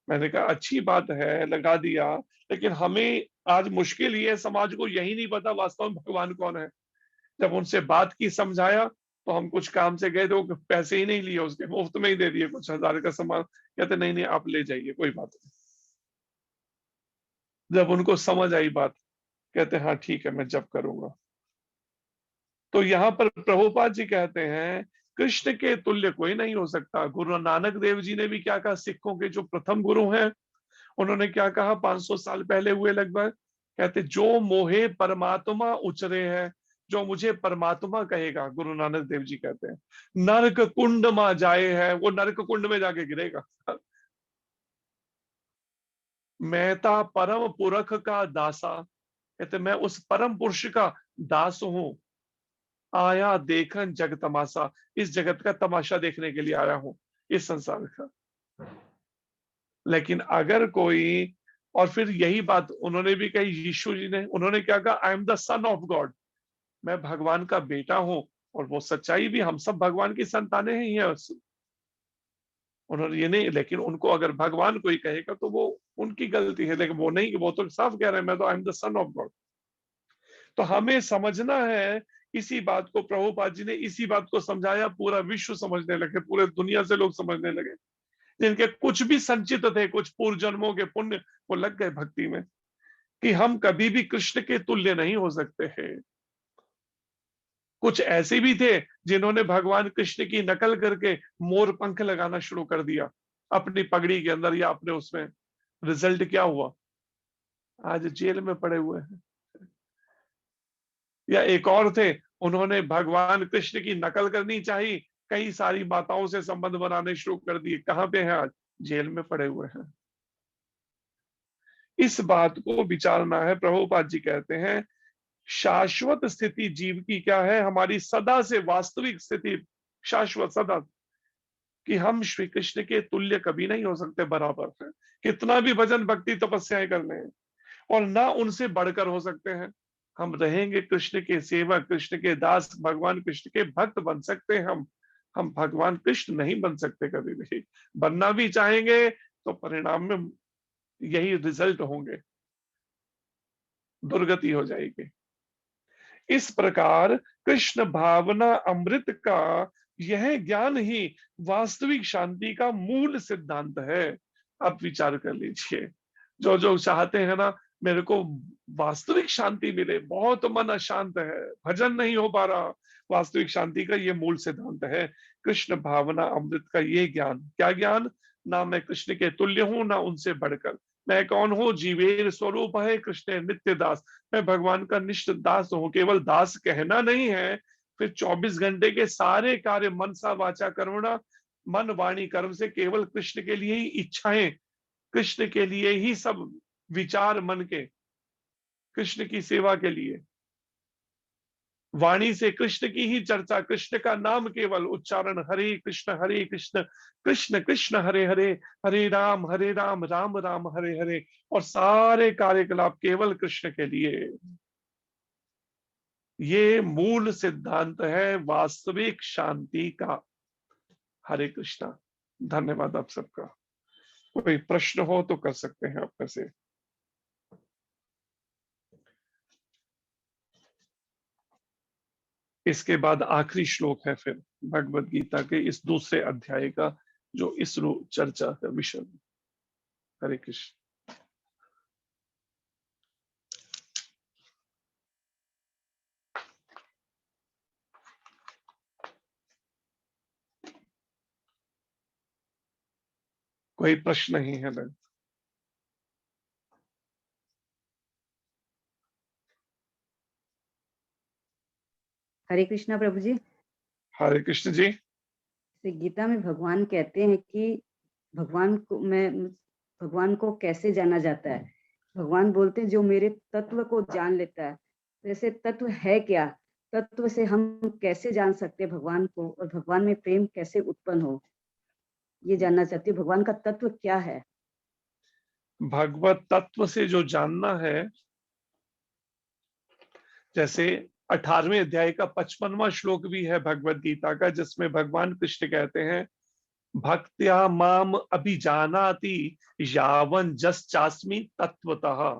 मैंने कहा अच्छी बात है, लगा दिया, लेकिन हमें आज मुश्किल ये है, समाज को यही नहीं पता वास्तव में भगवान कौन है। जब उनसे बात की, समझाया, तो हम कुछ काम से गए, तो पैसे ही नहीं लिए उसके, मुफ्त में ही दे दिए कुछ हजार का सामान। कहते नहीं नहीं, आप ले जाइए, कोई बात नहीं। जब उनको समझ आई बात, कहते हाँ ठीक है, मैं जब करूंगा। तो यहाँ पर प्रभुपाद जी कहते हैं कृष्ण के तुल्य कोई नहीं हो सकता। गुरु नानक देव जी ने भी क्या कहा, सिखों के जो प्रथम गुरु हैं, उन्होंने क्या कहा 500 साल पहले हुए लगभग, कहते जो मोहे परमात्मा उचरे है, जो मुझे परमात्मा कहेगा, गुरु नानक देव जी कहते हैं, नरक कुंड में जाए है, वो नरक कुंड में जाके गिरेगा। मेहता परम पुरख का दासा, कहते मैं उस परम पुरुष का दास हूं, आया देखन जग तमाशा, इस जगत का तमाशा देखने के लिए आया हूं, इस संसार का। लेकिन अगर कोई, और फिर यही बात उन्होंने भी कही, यीशु जी ने, उन्होंने क्या कहा, I am the son of God, मैं भगवान का बेटा हूं। और वो सच्चाई भी, हम सब भगवान की संतानें ही हैं। उन्होंने ये नहीं, लेकिन उनको अगर भगवान कोई कहेगा तो वो उनकी गलती है, लेकिन वो नहीं, वो तो साफ कह रहे हैं मैं तो I am the son of God. तो हमें समझना है इसी बात को, प्रभुपाद जी ने इसी बात को समझाया, पूरा विश्व समझने लगे, पूरे दुनिया से लोग समझने लगे, जिनके कुछ भी संचित थे, कुछ पूर्व जन्मों के पुण्य, वो लग गए भक्ति में, कि हम कभी भी कृष्ण के तुल्य नहीं हो सकते हैं। कुछ ऐसे भी थे जिन्होंने भगवान कृष्ण की नकल करके मोर पंख लगाना शुरू कर दिया अपनी पगड़ी के अंदर या अपने उसमें। रिजल्ट क्या हुआ, आज जेल में पड़े हुए हैं। या एक और थे, उन्होंने भगवान कृष्ण की नकल करनी चाहिए, कई सारी माताओं से संबंध बनाने शुरू कर दिए, कहां पे हैं आज, जेल में पड़े हुए हैं। इस बात को विचारना है। प्रभुपाद जी कहते हैं शाश्वत स्थिति जीव की क्या है, हमारी सदा से वास्तविक स्थिति, शाश्वत सदा, कि हम श्री कृष्ण के तुल्य कभी नहीं हो सकते, बराबर है, कितना भी भजन भक्ति तपस्याएं कर लें, और ना उनसे बढ़कर हो सकते हैं। हम रहेंगे कृष्ण के सेवक, कृष्ण के दास, भगवान कृष्ण के भक्त बन सकते हैं हम भगवान कृष्ण नहीं बन सकते कभी भी। बनना भी चाहेंगे तो परिणाम में यही रिजल्ट होंगे, दुर्गति हो जाएगी। इस प्रकार कृष्ण भावना अमृत का यह ज्ञान ही वास्तविक शांति का मूल सिद्धांत है। आप विचार कर लीजिए, जो जो चाहते हैं ना मेरे को वास्तविक शांति मिले, बहुत मन अशांत है, भजन नहीं हो पा रहा, वास्तविक शांति का ये मूल सिद्धांत है कृष्ण भावना अमृत का ये ज्ञान। क्या ज्ञान, ना मैं कृष्ण के तुल्य हूं ना उनसे बढ़कर, मैं कौन हूं, जीवेर स्वरूप है कृष्ण नित्य दास, मैं भगवान का निष्ठ दास हूं। केवल दास कहना नहीं है, फिर 24 घंटे के सारे कार्य मनसा वाचा कर्मणा, मन वाणी कर्म से केवल कृष्ण के लिए ही इच्छाएं, कृष्ण के लिए ही सब विचार मन के, कृष्ण की सेवा के लिए, वाणी से कृष्ण की ही चर्चा, कृष्ण का नाम केवल उच्चारण, हरे कृष्ण कृष्ण कृष्ण हरे हरे, हरे राम राम राम हरे हरे, और सारे कार्यकलाप केवल कृष्ण के लिए। ये मूल सिद्धांत है वास्तविक शांति का। हरे कृष्णा। धन्यवाद आप सबका। कोई प्रश्न हो तो कर सकते हैं आप में से। इसके बाद आखिरी श्लोक है फिर भगवत गीता के इस दूसरे अध्याय का, जो इस चर्चा का विषय। हरे कृष्ण। कोई प्रश्न नहीं है ना? हरे कृष्णा प्रभु जी। हरे कृष्ण जी। गीता में भगवान कहते हैं कि भगवान को कैसे जाना जाता है। भगवान बोलते हैं जो मेरे तत्व को जान लेता है। वैसे तत्व है क्या, तत्व से हम कैसे जान सकते हैं भगवान को, और भगवान में प्रेम कैसे उत्पन्न हो, ये जानना चाहती हूँ। भगवान का तत्व क्या है? भगवत तत्व से जो जानना है, जैसे 18वें अध्याय का 55वां श्लोक भी है भगवत गीता का, जिसमें भगवान कृष्ण कहते हैं, भक्त्या माम अभिजानाति यावन जस चास्मि तत्वतः।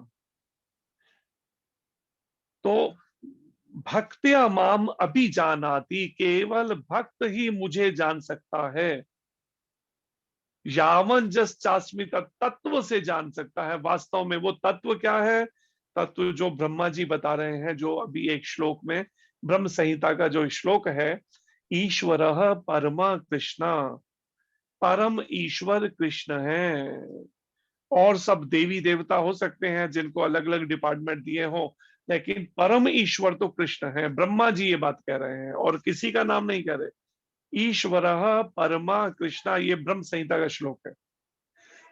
तो भक्त्या माम अभिजानाति, केवल भक्त ही मुझे जान सकता है। यावन जस चास्मि तत्व से जान सकता है। वास्तव में वो तत्व क्या है? तत्व जो ब्रह्मा जी बता रहे हैं, जो अभी एक श्लोक में ब्रह्म संहिता का जो श्लोक है, ईश्वरः परमा कृष्णा, परम ईश्वर कृष्ण है। और सब देवी देवता हो सकते हैं जिनको अलग अलग डिपार्टमेंट दिए हो, लेकिन परम ईश्वर तो कृष्ण है। ब्रह्मा जी ये बात कह रहे हैं और किसी का नाम नहीं कह रहे। ईश्वरः परमा कृष्णा, ये ब्रह्म संहिता का श्लोक है।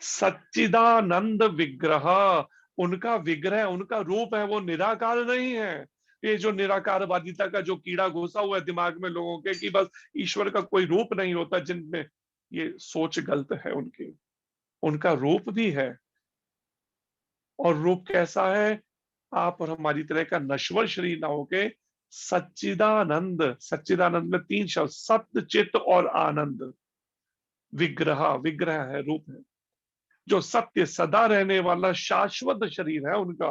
सच्चिदानंद विग्रह, उनका विग्रह, उनका रूप है, वो निराकार नहीं है। ये जो निराकारवादिता का जो कीड़ा घुसा हुआ है दिमाग में लोगों के कि बस ईश्वर का कोई रूप नहीं होता, जिनमें ये सोच गलत है उनकी। उनका रूप भी है। और रूप कैसा है? आप और हमारी तरह का नश्वर शरीर ना होके सच्चिदानंद, सच्चिदानंद में 3 शब्द, सत्य चित्त और आनंद। विग्रह, विग्रह है, रूप है, जो सत्य सदा रहने वाला शाश्वत शरीर है उनका।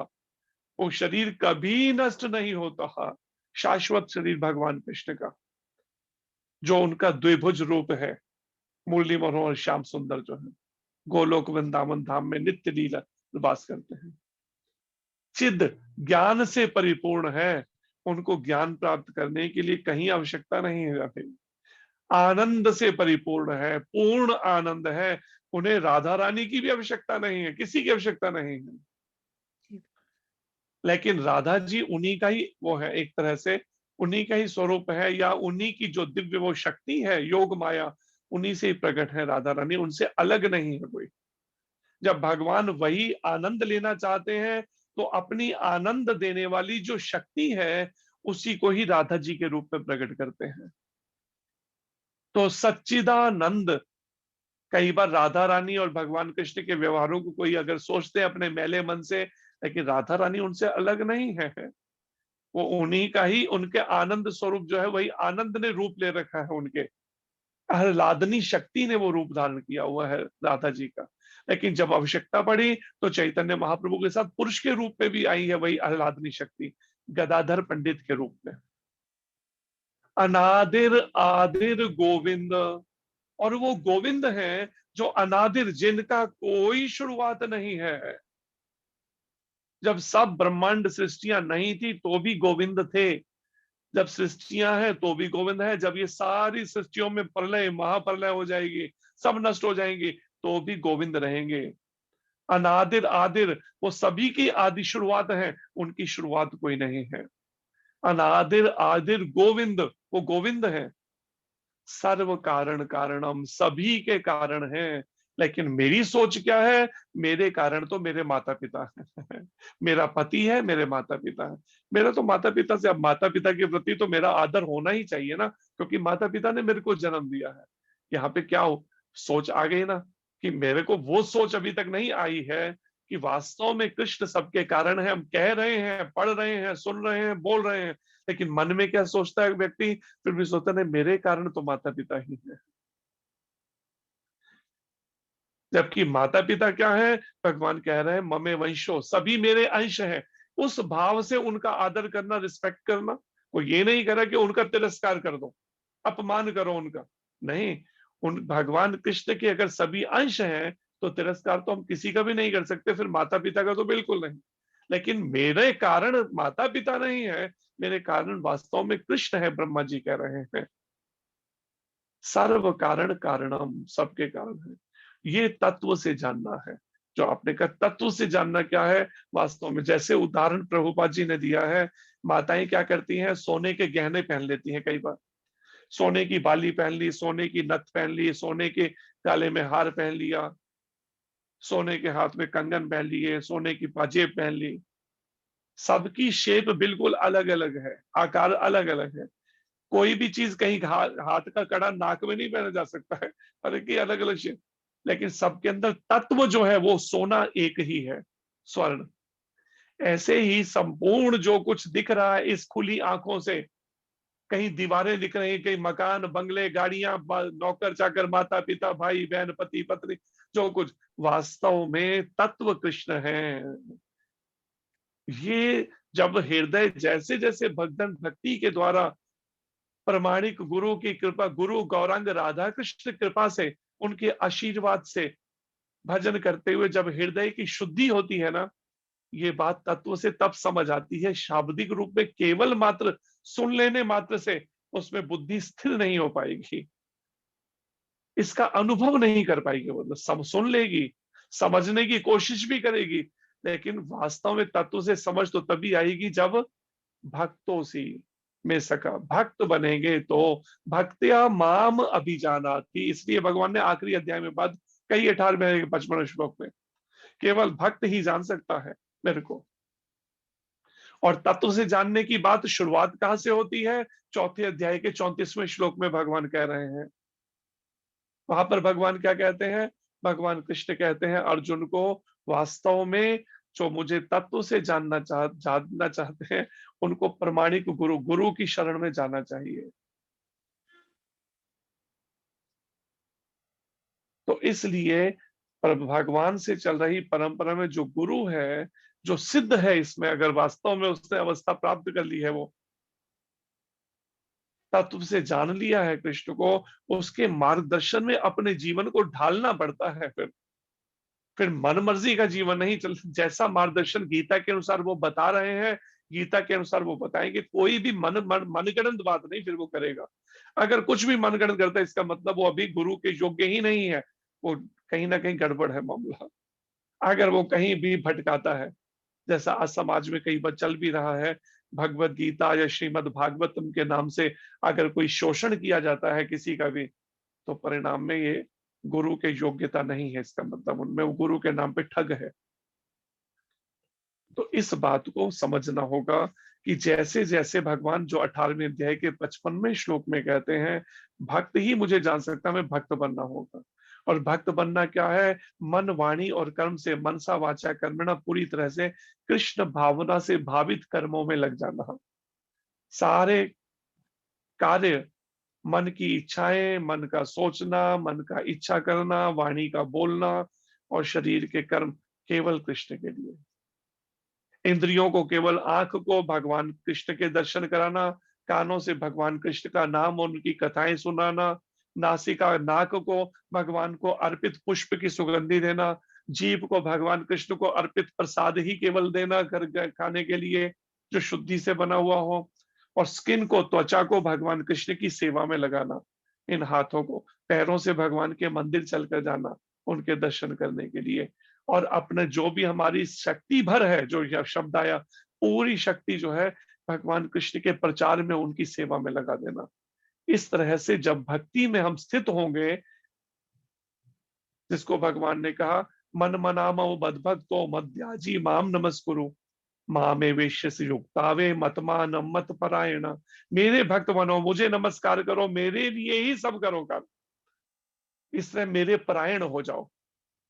वो शरीर कभी नष्ट नहीं होता। शाश्वत शरीर भगवान कृष्ण का, जो उनका द्विभुज रूप है। मुरली मनोहर श्याम सुंदर जो है, गोलोक वृंदावन धाम में नित्य लीला वास करते हैं। चिद, ज्ञान से परिपूर्ण है। उनको ज्ञान प्राप्त करने के लिए कहीं आवश्यकता नहीं है। आनंद से परिपूर्ण है, पूर्ण आनंद है। उन्हें राधा रानी की भी आवश्यकता नहीं है, किसी की आवश्यकता नहीं है। लेकिन राधा जी उन्हीं का ही वो है, एक तरह से उन्हीं का ही स्वरूप है, या उन्हीं की जो दिव्य वो शक्ति है, योग माया, उन्हीं से ही प्रकट है राधा रानी, उनसे अलग नहीं है कोई। जब भगवान वही आनंद लेना चाहते हैं तो अपनी आनंद देने वाली जो शक्ति है उसी को ही राधा जी के रूप में प्रकट करते हैं। तो सच्चिदानंद, कई बार राधा रानी और भगवान कृष्ण के व्यवहारों को कोई अगर सोचते हैं अपने मैले मन से, लेकिन राधा रानी उनसे अलग नहीं है। वो उन्हीं का ही, उनके आनंद स्वरूप जो है वही आनंद ने रूप ले रखा है। उनके आह्लादनी शक्ति ने वो रूप धारण किया हुआ है राधा जी का। लेकिन जब आवश्यकता पड़ी तो चैतन्य महाप्रभु के साथ पुरुष के रूप में भी आई है वही आह्लादनी शक्ति, गदाधर पंडित के रूप में। अनादिर आदिर गोविंद, और वो गोविंद हैं जो अनादिर, जिनका कोई शुरुआत नहीं है। जब सब ब्रह्मांड सृष्टियां नहीं थी तो भी गोविंद थे, जब सृष्टियां हैं तो भी गोविंद है, जब ये सारी सृष्टियों में प्रलय, महाप्रलय हो जाएगी, सब नष्ट हो जाएंगे, तो भी गोविंद रहेंगे। अनादिर आदिर, वो सभी की आदि शुरुआत है, उनकी शुरुआत कोई नहीं है। अनादिर आदिर गोविंद, वो गोविंद है। सर्व कारण कारणम, सभी के कारण है। लेकिन मेरी सोच क्या है? मेरे कारण तो मेरे माता पिता है। मेरा पति है, मेरे माता पिता है। मेरा तो माता पिता से, अब माता पिता के प्रति तो मेरा आदर होना ही चाहिए ना, क्योंकि माता पिता ने मेरे को जन्म दिया है। यहाँ पे क्या हो, सोच आ गई ना, कि मेरे को वो सोच अभी तक नहीं आई है कि वास्तव में कृष्ण सबके कारण है। हम कह रहे हैं, पढ़ रहे हैं, सुन रहे हैं, बोल रहे हैं, लेकिन मन में क्या सोचता है व्यक्ति? फिर भी सोचता है मेरे कारण तो माता पिता ही है। जबकि माता पिता क्या है? भगवान कह रहे हैं ममे वंशो, सभी मेरे अंश हैं। उस भाव से उनका आदर करना, रिस्पेक्ट करना। वो ये नहीं करा कि उनका तिरस्कार कर दो, अपमान करो उनका, नहीं। उन भगवान कृष्ण के अगर सभी अंश हैं तो तिरस्कार तो हम किसी का भी नहीं कर सकते, फिर माता पिता का तो बिल्कुल नहीं। लेकिन मेरे कारण माता पिता नहीं है, मेरे कारण वास्तव में कृष्ण है, ब्रह्मा जी कह रहे हैं। सर्व कारण कारणम, सबके कारण है। ये तत्व से जानना है। जो आपने कहा तत्व से जानना क्या है? वास्तव में जैसे उदाहरण प्रभुपाद जी ने दिया है, माताएं क्या करती हैं? सोने के गहने पहन लेती हैं। कई बार सोने की बाली पहन ली, सोने की नथ पहन ली, सोने के गले में हार पहन लिया, सोने के हाथ में कंगन पहन लिए, सोने की पाजेब पहन ली। सबकी शेप बिल्कुल अलग अलग है, आकार अलग अलग है। कोई भी चीज कहीं हाथ का कड़ा नाक में नहीं पहना जा सकता है, हर एक की अलग अलग शेप। लेकिन सबके अंदर तत्व जो है वो सोना एक ही है, स्वर्ण। ऐसे ही संपूर्ण जो कुछ दिख रहा है इस खुली आंखों से, कहीं दीवारें दिख रही हैं, कहीं मकान, बंगले, गाड़ियां, नौकर चाकर, माता पिता, भाई बहन, पति पत्नी, जो कुछ, वास्तव में तत्व कृष्ण है। ये जब हृदय जैसे जैसे भक्तन भक्ति के द्वारा प्रमाणिक गुरु की कृपा, गुरु गौरांग राधा कृष्ण कृपा से, उनके आशीर्वाद से भजन करते हुए जब हृदय की शुद्धि होती है ना, ये बात तत्व से तब समझ आती है। शाब्दिक रूप में केवल मात्र सुन लेने मात्र से उसमें बुद्धि स्थिर नहीं हो पाएगी, इसका अनुभव नहीं कर पाएगी। मतलब सब सुन लेगी, समझने की कोशिश भी करेगी, लेकिन वास्तव में तत्व से समझ तो तभी आएगी जब भक्तों सी में सका, भक्त बनेंगे तो। भक्त्या माम अभिजानाति, इसलिए भगवान ने आखिरी अध्याय में बात कही 18वें 55वें श्लोक में, केवल भक्त ही जान सकता है मेरे को। और तत्व से जानने की बात शुरुआत कहां से होती है? चौथे अध्याय के 34वें श्लोक में भगवान कह रहे हैं। वहां पर भगवान क्या कहते हैं? भगवान कृष्ण कहते हैं अर्जुन को, वास्तव में जो मुझे तत्व से जानना चाहते हैं, उनको प्रमाणिक गुरु की शरण में जाना चाहिए। तो इसलिए भगवान से चल रही परंपरा में जो गुरु है, जो सिद्ध है, इसमें अगर वास्तव में उसने अवस्था प्राप्त कर ली है, वो तत्व से जान लिया है कृष्ण को, उसके मार्गदर्शन में अपने जीवन को ढालना पड़ता है। फिर मन मर्जी का जीवन नहीं चल, जैसा मार्गदर्शन गीता के अनुसार वो बता रहे हैं, गीता के अनुसार वो बताएंगे। कोई भी मनगढ़ंत बात नहीं फिर वो करेगा। अगर कुछ भी मनगढ़ंत करता है, इसका मतलब वो अभी गुरु के योग्य ही नहीं है, वो कहीं ना कहीं गड़बड़ है मामला। अगर वो कहीं भी भटकाता है, जैसा आज समाज में कई बार चल भी रहा है, भगवत गीता या श्रीमद् भागवतम के नाम से अगर कोई शोषण किया जाता है किसी का भी, तो परिणाम में ये गुरु के योग्यता नहीं है, इसका मतलब उनमें वो गुरु के नाम पे ठग है। तो इस बात को समझना होगा कि जैसे जैसे भगवान जो 18वें अध्याय के 55वें श्लोक में कहते हैं, भक्त ही मुझे जान सकता है, हमें भक्त बनना होगा। और भक्त बनना क्या है? मन, वाणी और कर्म से, मनसा वाचा कर्मणा, पूरी तरह से कृष्ण भावना से भावित कर्मों में लग जाना। सारे कार्य, मन की इच्छाएं, मन का सोचना, मन का इच्छा करना, वाणी का बोलना और शरीर के कर्म केवल कृष्ण के लिए। इंद्रियों को, केवल आंख को भगवान कृष्ण के दर्शन कराना, कानों से भगवान कृष्ण का नाम और उनकी कथाएं सुनाना, नासिका, नाक को भगवान को अर्पित पुष्प की सुगंधि देना, जीभ को भगवान कृष्ण को अर्पित प्रसाद ही केवल देना घर खाने के लिए जो शुद्धि से बना हुआ हो, और स्किन को, त्वचा को भगवान कृष्ण की सेवा में लगाना, इन हाथों को, पैरों से भगवान के मंदिर चलकर जाना उनके दर्शन करने के लिए, और अपने जो भी हमारी शक्ति भर है, जो शब्द आया, पूरी शक्ति जो है भगवान कृष्ण के प्रचार में, उनकी सेवा में लगा देना। इस तरह से जब भक्ति में हम स्थित होंगे, जिसको भगवान ने कहा, मन मनामो मद्भक्तो मद्याजी माम नमस्कुरु मामे वेश्य युक्तावे मतमानम मत परायण। मेरे भक्त बनो, मुझे नमस्कार करो, मेरे लिए ही सब करो कर, इस तरह मेरे परायण हो जाओ।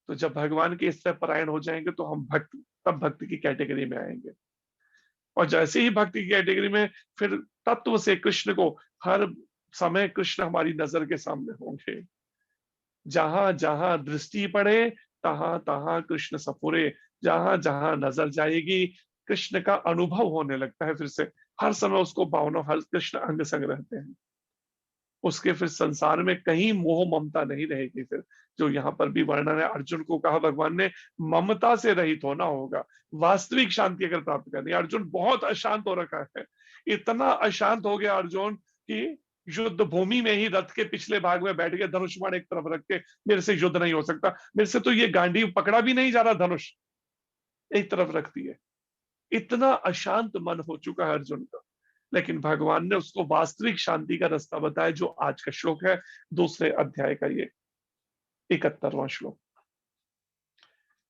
तो जब भगवान के इस तरह परायण हो जाएंगे तो हम भक्त, तब भक्ति की कैटेगरी में आएंगे। और जैसे ही भक्ति की कैटेगरी में, फिर तत्व से कृष्ण को हर समय कृष्ण हमारी नजर के सामने होंगे। जहां जहां दृष्टि पड़े तहां तहां कृष्ण सफुरे, जहां जहां नजर जाएगी कृष्ण का अनुभव होने लगता है। फिर से हर समय उसको भावना, हर कृष्ण अंग संग रहते हैं। उसके फिर संसार में कहीं मोह ममता नहीं रहेगी। फिर जो यहाँ पर भी वर्णन है, अर्जुन को कहा भगवान ने, ममता से रहित होना होगा वास्तविक शांति अगर प्राप्त करनी है। अर्जुन बहुत अशांत हो रखा है, इतना अशांत हो गया अर्जुन कि युद्ध भूमि में ही रथ के पिछले भाग में बैठ के धनुष्मान एक तरफ रख के, मेरे से युद्ध नहीं हो सकता, मेरे से तो ये गांडीव पकड़ा भी नहीं जा रहा, धनुष एक तरफ रखती है। इतना अशांत मन हो चुका है अर्जुन का, लेकिन भगवान ने उसको वास्तविक शांति का रास्ता बताया, जो आज का श्लोक है, दूसरे अध्याय का ये 71वां श्लोक।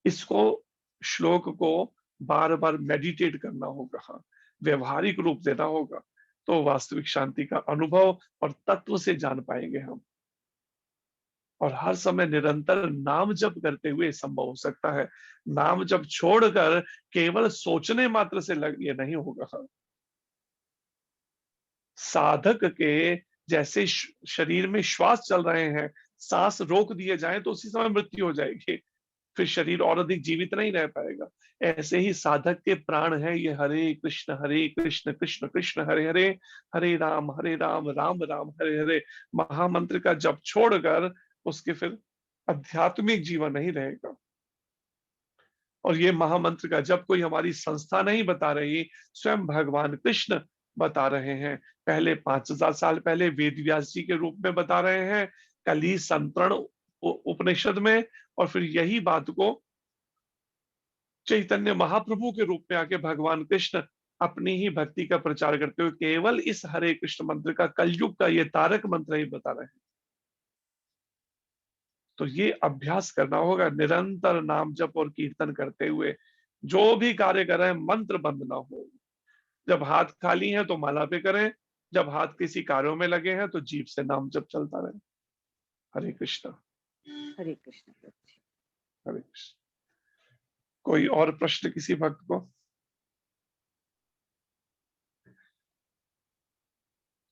इसको, श्लोक को बार बार मेडिटेट करना होगा, व्यवहारिक रूप देना होगा, तो वास्तविक शांति का अनुभव और तत्व से जान पाएंगे हम। और हर समय निरंतर नाम जप करते हुए संभव हो सकता है। नाम जप छोड़कर केवल सोचने मात्र से ये नहीं होगा। साधक के जैसे शरीर में श्वास चल रहे हैं, सांस रोक दिए जाए तो उसी समय मृत्यु हो जाएगी, फिर शरीर और अधिक जीवित नहीं रह पाएगा। ऐसे ही साधक के प्राण है ये हरे कृष्ण कृष्ण कृष्ण हरे हरे, हरे राम राम राम हरे हरे। महामंत्र का जप छोड़कर उसके फिर आध्यात्मिक जीवन नहीं रहेगा। और ये महामंत्र का जप कोई हमारी संस्था नहीं बता रही, स्वयं भगवान कृष्ण बता रहे हैं। पहले 5000 साल पहले वेद व्यास जी के रूप में बता रहे हैं, कली संतरण उपनिषद में, और फिर यही बात को चैतन्य महाप्रभु के रूप में आके भगवान कृष्ण अपनी ही भक्ति का प्रचार करते हुए केवल इस हरे कृष्ण मंत्र का, कलयुग का ये तारक मंत्र ही बता रहे हैं। तो ये अभ्यास करना होगा, निरंतर नाम जप और कीर्तन करते हुए जो भी कार्य कर रहे हैं मंत्र बंद ना हो। जब हाथ खाली है तो माला पे करें, जब हाथ किसी कार्यों में लगे हैं तो जीभ से नाम जप चलता रहे। हरे कृष्ण। हरे कृष्ण प्रभु जी। हरे कृष्ण। कोई और प्रश्न किसी भक्त को?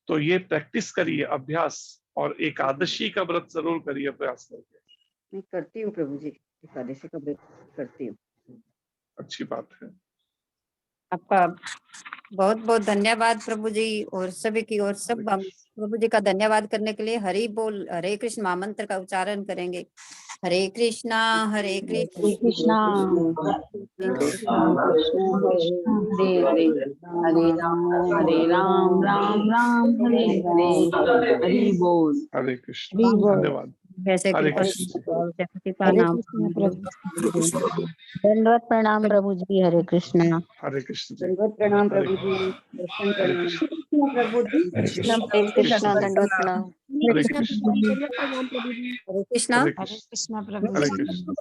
तो ये प्रैक्टिस करिए, अभ्यास, और एकादशी का व्रत जरूर करिए प्रयास करके। मैं करती हूँ प्रभु जी, एकादशी का व्रत करती हूँ। अच्छी बात है। आपका बहुत बहुत धन्यवाद प्रभु जी, और सभी की ओर सब प्रभु जी का धन्यवाद करने के लिए हरि बोल हरे कृष्ण महामंत्र का उच्चारण करेंगे। हरे कृष्णा कृष्णा हरे हरे, हरे राम राम राम हरे हरे, हरि बोल। हरे कृष्ण। हरि बोल। धन्यवाद। जैसे कि हरे कृष्ण। जैसे का हरे नाम कृष्ण प्रभु। दंडवत प्रणाम प्रभु जी। हरे कृष्णा। हरे कृष्ण जी। दंडवत प्रणाम हरे प्रभु जी, दर्शन हरे प्रणाम कृष्ण। प्रभु जी। हरे कृष्ण। हरे कृष्णा, दंडवत प्रणाम। हरे कृष्ण। हरे कृष्णा। हरे हरे कृष्ण। कृष्णा प्रभु हरे जी। कृष्ण।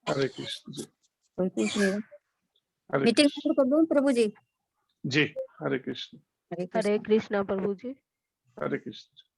हरे कृष्ण जी। कोई पूछ नहीं रहा। हरे मीटिंग कृष्ण कर दूं प्रभु जी? जी। हरे कृष्ण। हरे हरे कृष्ण। कृष्णा प्रभु जी। हरे कृष्ण।